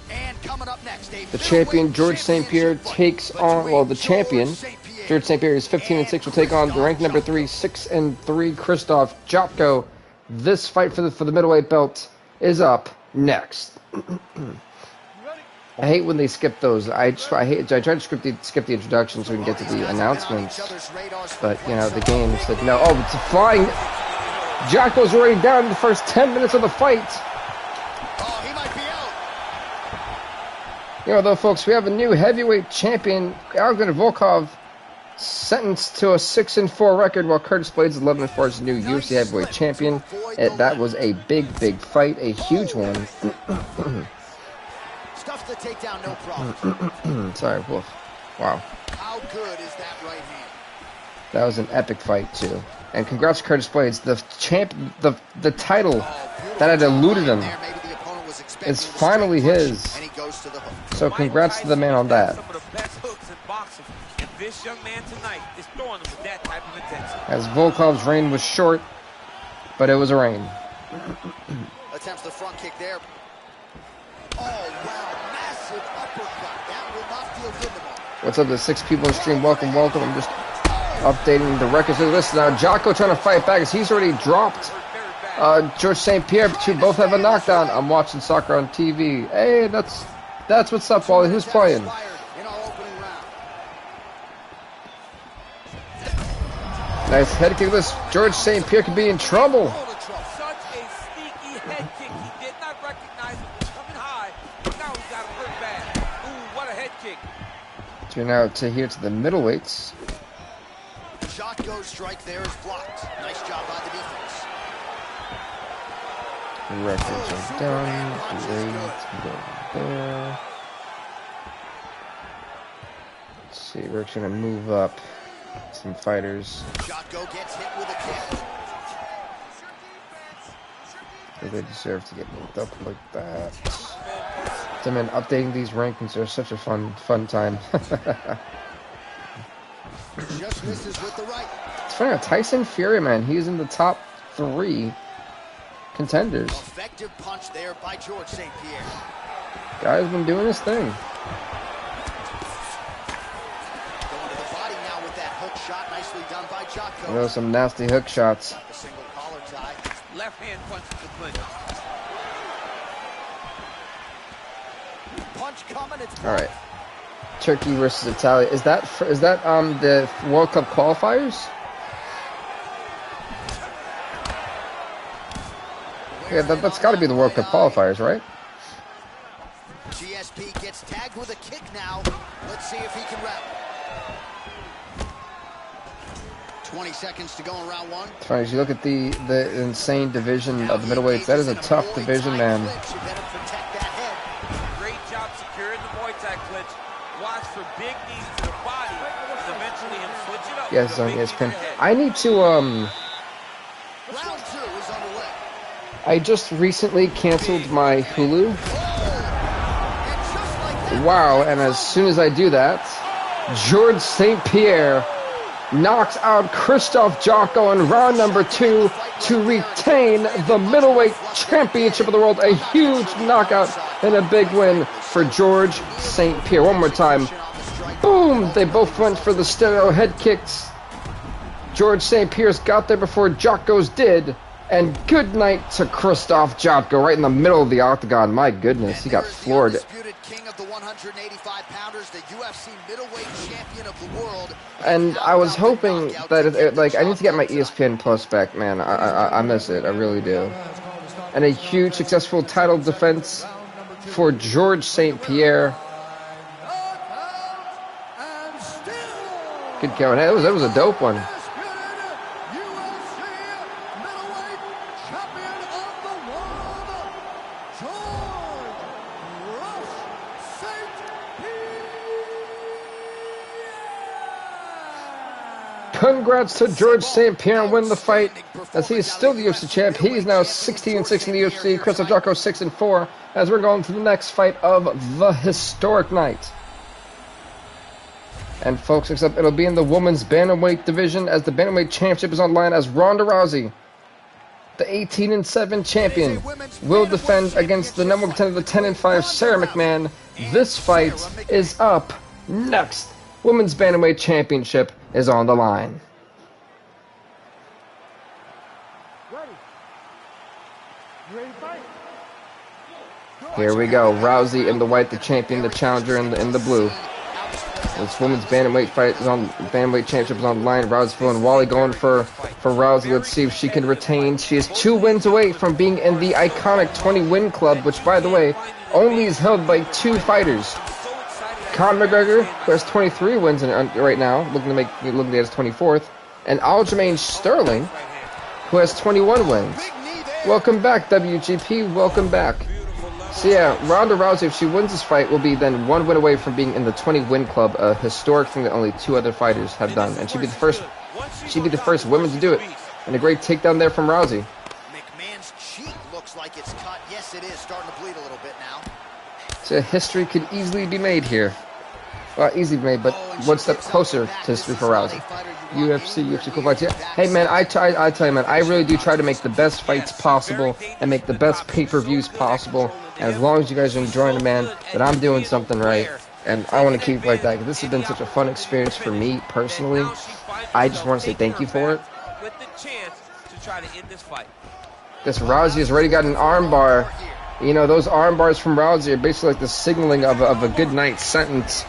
And coming up next, the champion George St. Pierre takes on. Well, the champion George St. Pierre is 15-6. Will take on the ranked number 3, 6-3 Christoph Jotko. This fight for the middleweight belt is up next. I hate when they skip those. I try to skip the introduction so we can get to the announcements. But you know the game said no. Oh, it's a flying. Jotko's already down in the first 10 minutes of the fight. Oh, he might be out. You know, though, folks, we have a new heavyweight champion, Alexander Volkov, sentenced to a 6-4 record, while Curtis Blades 11-4 is the new UFC heavyweight champion. That was a big fight, a huge one. Stuff the takedown, no problem. Sorry, woof. Wow. How good is that right hand? That was an epic fight too. And congrats to Curtis Blades, the champ, the title that had eluded him is finally his. So congrats to the man on that. This young man tonight is throwing them with that type of intensity. As Volkov's reign was short, but it was a reign. Attempts the front kick there. Oh, wow, massive uppercut. That will not feel good tomorrow. What's up to 6 people in the stream? Welcome. I'm just updating the records. Listen, now Jotko trying to fight back as he's already dropped George St. Pierre. Both have a knockdown. I'm watching soccer on TV. Hey, that's what's up, Wally. Who's playing? Nice head kick. This George St. Pierre could be in trouble. Such a sneaky head kick. He did not recognize it was coming high, but now he's got him hurt bad. Ooh, what a head kick. So now to the middleweights. Jotko's strike there is blocked. Nice job by the defense. Records are done. Blades go there. see, we're actually gonna move up some fighters. Jocko gets hit with a kick. They deserve to get moved up like that. So, man, updating these rankings are such a fun time. Just misses with the right. It's funny, Tyson Fury, man, he's in the top 3 contenders. Effective punch there by George St. Pierre. Guy's been doing his thing. Going to the body now with that hook shot, nicely done by Jocko. You know, some nasty hook shots. The single collar tie. Left hand punches the clinch. Punch coming, it's All right. Turkey versus Italy. Is that the World Cup qualifiers? Yeah, that's got to be the World Cup qualifiers, right? GSP gets tagged with a kick now. Let's see if he can wrap. 20 seconds to go in round 1. It's funny, as you look at the insane division of the middleweights, that is a tough division, man. You better protect that head. Great job securing the Muay Thai clinch. Watch for big knees to the body. And eventually him switching up. Yes, on ESPN. I need to Round 2 is underway. I just recently canceled my Hulu. Wow, and as soon as I do that, George St. Pierre knocks out Christoph Jocko in round number 2 to retain the middleweight championship of the world. A huge knockout and a big win for George St. Pierre. One more time. Boom! They both went for the stereo head kicks. George St. Pierre's got there before Jocko's did. And good night to Christoph Jocko right in the middle of the octagon. My goodness, he got floored. King of the 185 pounders, the UFC middleweight champion of the world. And I was hoping that, like, I need to get my ESPN Plus back, man. I miss it, I really do. And a huge successful title defense for George St. Pierre. Good count. Hey, that was a dope one. Congrats to George St. Pierre and win the fight, as he is still the UFC champ. He is now 16-6 in the UFC. Christoph Jocko 6-4. As we're going to the next fight of the historic night. And folks, except it'll be in the women's bantamweight division, as the bantamweight championship is on line, as Ronda Rousey, the 18-7 champion, will defend against the number 10 of the 10-5 Sarah McMahon. This fight is up next. Women's bantamweight championship is on the line. Here we go. Rousey in the white, the champion, the challenger in the blue. This women's bantamweight fight is on. Bantamweight championship is on the line. Rousey and Wally going for Rousey. Let's see if she can retain. She is 2 wins away from being in the iconic 20-win club, which, by the way, only is held by 2 fighters. Conor McGregor, who has 23 wins right now, looking at his 24th, and Aljamain Sterling, who has 21 wins. Welcome back, WGP. Welcome back. So yeah, Ronda Rousey, if she wins this fight, will be then 1 win away from being in the 20-win club, a historic thing that only 2 other fighters have done, and she'd be the first woman to do it. And a great takedown there from Rousey. McMahon's cheek looks like it's cut. Yes, it is starting to bleed a little bit now. So history could easily be made here. Well, easily made, but one step closer to history for Rousey. UFC cool fights. Yeah. Hey man, I tell you man, I really do try to make the best fights possible and make the best pay-per-views possible. And as long as you guys are enjoying it, man, that I'm doing something right. And I want to keep it like that. This has been such a fun experience for me personally. I just want to say thank you for it. With the chance to try to end this fight. This Rousey has already got an arm bar. You know, those arm bars from Rousey are basically like the signaling of a good night sentence.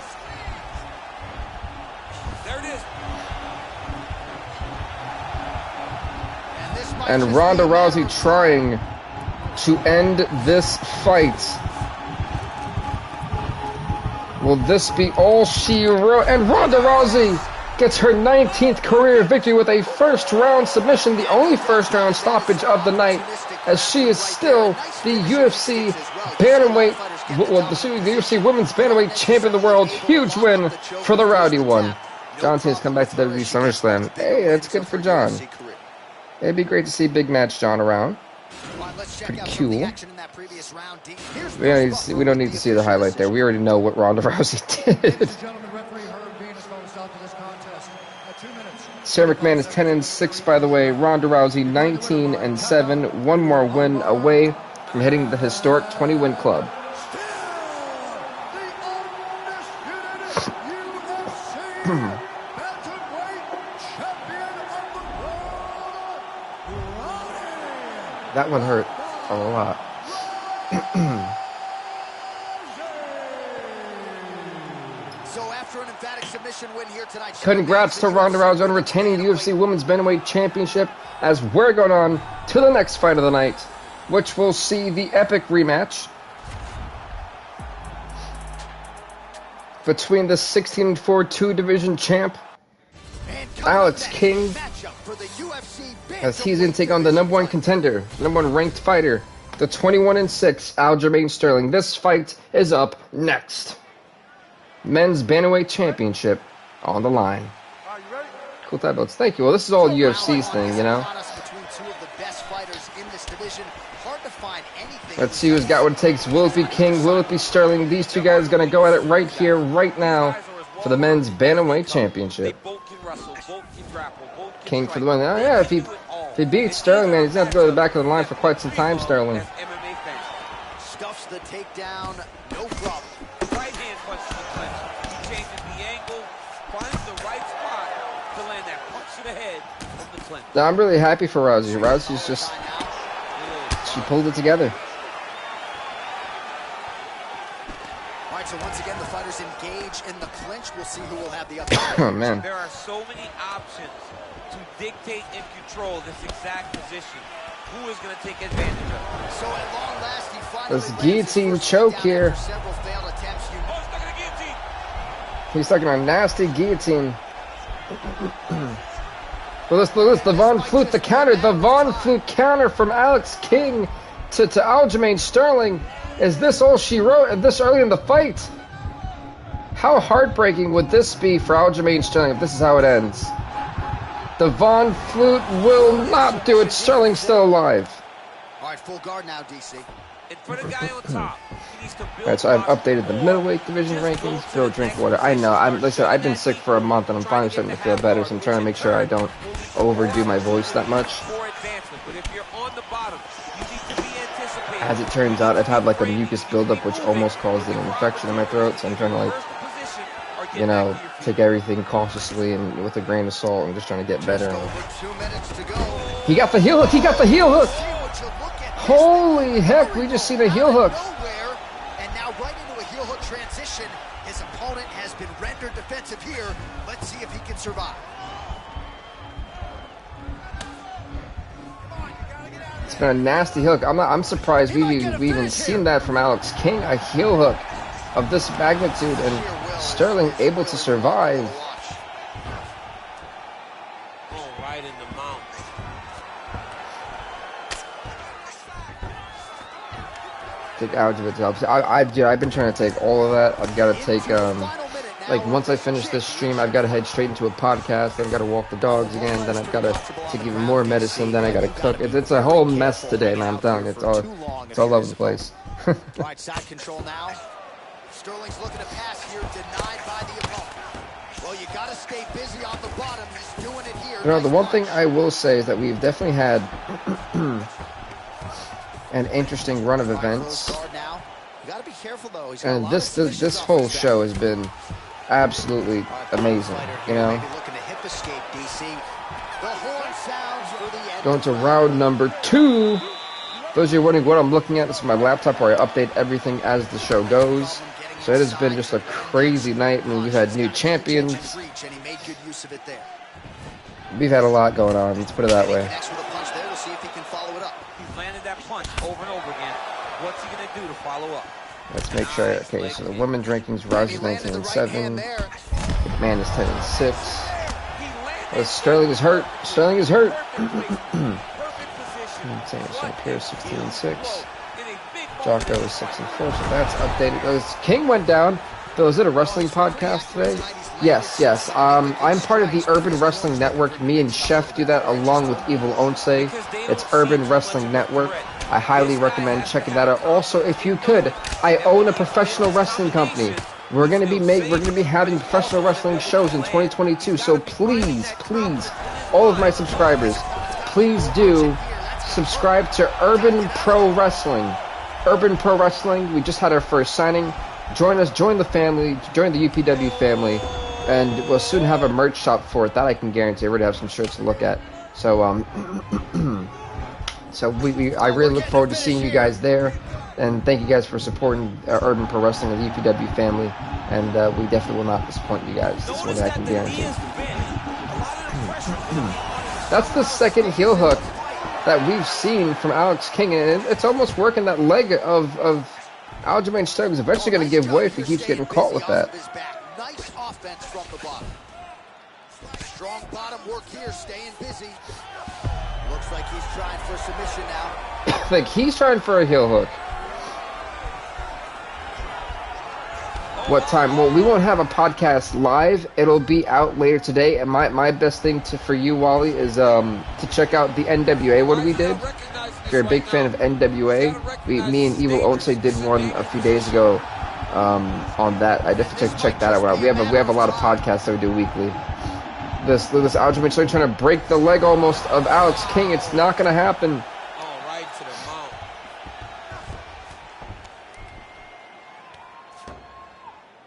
And Ronda Rousey trying to end this fight. Will this be all she wrote? And Ronda Rousey gets her 19th career victory with a first-round submission, the only first-round stoppage of the night, as she is still the UFC bantamweight the UFC Women's Bantamweight Champion of the World. Huge win for the Rowdy one. John Cena's come back to WWE SummerSlam. Hey, that's good for John. It'd be great to see big match John around. Pretty cool. We don't need to see the highlight there. We already know what Ronda Rousey did. Sarah McMahon is 10-6, by the way. Ronda Rousey 19-7. One more win away from hitting the historic 20-win club. That one hurt a lot. So after an emphatic submission win here tonight, congrats to Ronda Rousey on retaining the UFC Women's Bantamweight Championship, as we're going on to the next fight of the night, which will see the epic rematch between the 16-4 2-division champ Alex King, as he's going to take on the number 1 contender, number 1 ranked fighter, the 21-6 Aljamain Sterling. This fight is up next. Men's Bantamweight Championship on the line. Cool tie belts. Thank you. Well, this is all UFC's thing, you know. Let's see who's got what it takes. Will it be King? Will it be Sterling? These two guys are going to go at it right here, right now, for the Men's Bantamweight Championship. King for the win. Oh, yeah, if he beats Sterling, man, he's going to have to go to the back of the line for quite some time, Sterling. Stuffs the takedown, no problem. Right hand punch to the clinch. He changes the angle, finds the right spot to land that punch to the head of the clinch. Now, I'm really happy for Rousey. Rousey's just, she pulled it together. All right, so once again, the fighters engage in the clinch. We'll see who will have the upper. Oh, man. There are so many options to dictate and control this exact position. Who is going to take advantage of it? So at long last, he finally this guillotine choke here. He's stuck in a nasty guillotine. Well, this the Von Flute, the counter. The Von Flute counter from Alex King to Aljamain Sterling. Is this all she wrote at this early in the fight? How heartbreaking would this be for Aljamain Sterling if this is how it ends? The Von Flute will not do it. Sterling's still alive. All right, full guard now, DC. And for the guy on top, he needs to build. All right, so I've updated the middleweight division rankings. Bill, drink water. I know. Listen, I've been sick for a month, and I'm finally starting to feel better. So I'm trying to make sure I don't overdo my voice that much. As it turns out, I've had like a mucus buildup, which almost caused an infection in my throat. So I'm trying to, like, you know, take everything cautiously and with a grain of salt. I'm just trying to get better. He got the heel hook. He got the heel hook. Holy heck, we just seen a heel hook. And now right into a heel hook transition. His opponent has been rendered defensive here. Let's see if he can survive. It's been a nasty hook. I'm surprised we've even seen that from Alex King. A heel hook of this magnitude, and Sterling able to survive. Oh, right in the mouth. Take I've been trying to take all of that. I've got to take like once I finish this stream, I've got to head straight into a podcast. Then I've got to walk the dogs again. Then I've got to take even more medicine. Then I got to cook. It's a whole mess today, man. I'm telling you, it's all over the place. Right side control now. Sterling's looking to pass here, denied by the opponent. Well, you got to stay busy on the bottom. He's doing it here. You know, the one thing I will say is that we've definitely had an interesting run of events. And this whole show has been absolutely amazing, you know. Going to round number 2. Those of you wondering what I'm looking at, this is my laptop where I update everything as the show goes. So it has been just a crazy night. I mean, we've had new champions. We've had a lot going on, let's put it that way. He's landed that punch over and over again. What's he going to do to follow up? Let's make sure. Okay, so the women's rankings, Rousey's 19-7. McMahon is 10-6. Sterling is hurt. Sterling is hurt. Pierce 16-6. Jocko is 6-4, so that's updated. King went down. Bill, is it a wrestling podcast today? Yes. I'm part of the Urban Wrestling Network. Me and Chef do that along with Evil Once. It's Urban Wrestling Network. I highly recommend checking that out. Also, if you could, I own a professional wrestling company. We're gonna be having professional wrestling shows in 2022. So please, all of my subscribers, please do subscribe to Urban Pro Wrestling. Urban Pro Wrestling. We just had our first signing. Join us, join the family, join the UPW family, and we'll soon have a merch shop for it. That I can guarantee. I already have some shirts to look at. So I really look forward to seeing you guys there, and thank you guys for supporting Urban Pro Wrestling and the UPW family. And we definitely will not disappoint you guys. That's what I can guarantee. That's the second heel hook that we've seen from Alex King, and it's almost working. That leg of Aljamain Sterling is eventually going to give way if he keeps getting caught with that. Nice offense from the bottom. Strong bottom work here, staying busy. Looks like he's trying for submission now. I think he's trying for a heel hook. What time? Well, we won't have a podcast live. It'll be out later today. And my best thing for you, Wally, is to check out the NWA one we did. If you're a big fan of NWA, me and Evil Once did one a few days ago on that. I definitely check that out. We have a lot of podcasts that we do weekly. This Aljamain Sterling trying to break the leg almost of Alex King. It's not going to happen. Oh, right to the mount.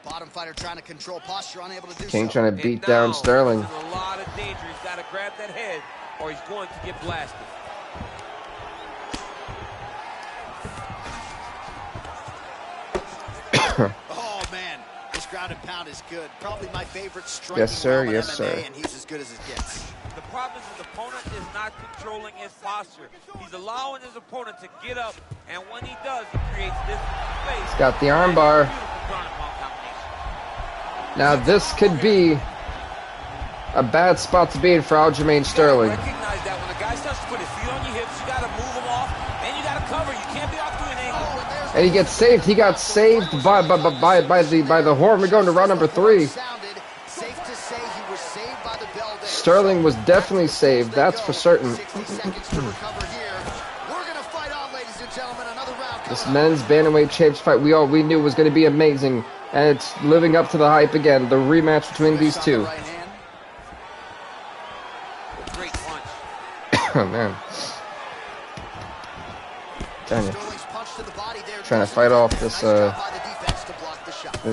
Bottom fighter trying to control posture, unable to do King so. trying to beat down Sterling. There's a lot of danger. He's got to grab that head, or he's going to get blasted. Oh man, this ground and pound is good. Probably my favorite strike. Yes, sir. Yes, sir. And he's as good as it gets. The problem is his opponent is not controlling his posture. He's allowing his opponent to get up, and when he does, he creates this space. He's got the armbar. Now this could be a bad spot to be in for Aljamain Sterling. Recognize that when a guy starts to put his feet on your hips, you got to move him off, and you got to cover. You can't be off to an angle. And he gets saved. He got saved by the horn. We're going to round number 3. Sterling was definitely saved. That's for certain. This men's bantamweight champs fight we knew was going to be amazing, and it's living up to the hype again. The rematch between these two. Great punch. Oh man. Dang it. Trying to fight off this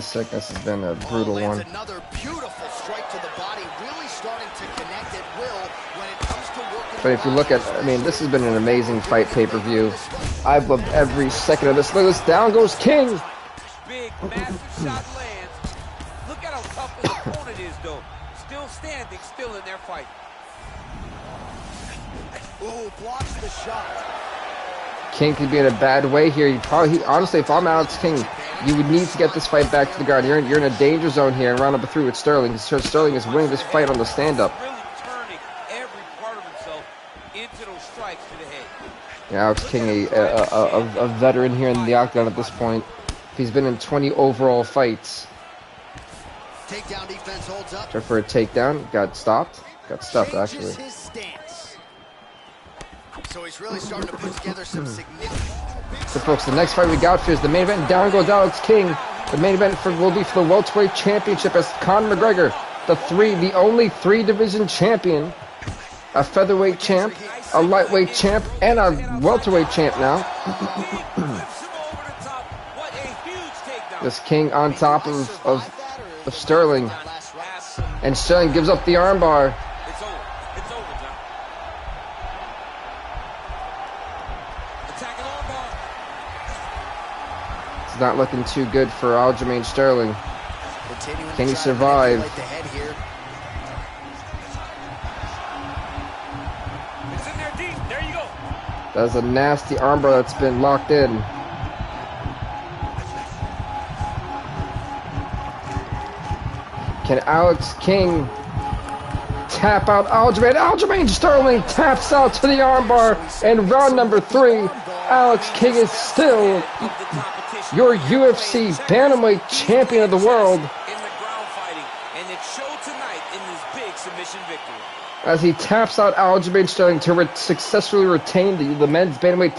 sickness has been a brutal one. Another beautiful strike to the body, really starting to connect at will when it comes to working. But if you look at, this has been an amazing fight pay-per-view. I've loved every second of this. Look at this, down goes King. Big, massive shot lands. Look at how tough his opponent is, though. Still standing, still in their fight. Ooh, blocks the shot. King could be in a bad way here. Honestly, if I'm Alex King, you would need to get this fight back to the ground. You're in a danger zone here in round number 3 with Sterling. Sterling is winning this fight on the stand-up. Really turning every part of himself into those strikes to the head. Yeah, Alex King, a veteran here in the octagon at this point. He's been in 20 overall fights. Takedown defense holds up. Tried for a takedown. Got stopped. Got stuck, actually. His stance. So he's really starting to put together some significant... So folks, the next fight we got for is the main event. Down goes Alex King. The main event will be for the welterweight championship as Conor McGregor, the only 3-division champion, a featherweight champ, a lightweight champ, and a welterweight champ now. This King on top of Sterling, and Sterling gives up the armbar. Not looking too good for Aljamain Sterling. Can he survive? That's a nasty armbar that's been locked in. Can Alex King tap out Aljamain? Aljamain Sterling taps out to the armbar in round number 3. Alex King is still your UFC Bantamweight Champion of the world. In the ground fighting, and it showed tonight in this big submission victory. As he taps out Aljamain Sterling to successfully retain the men's Bantamweight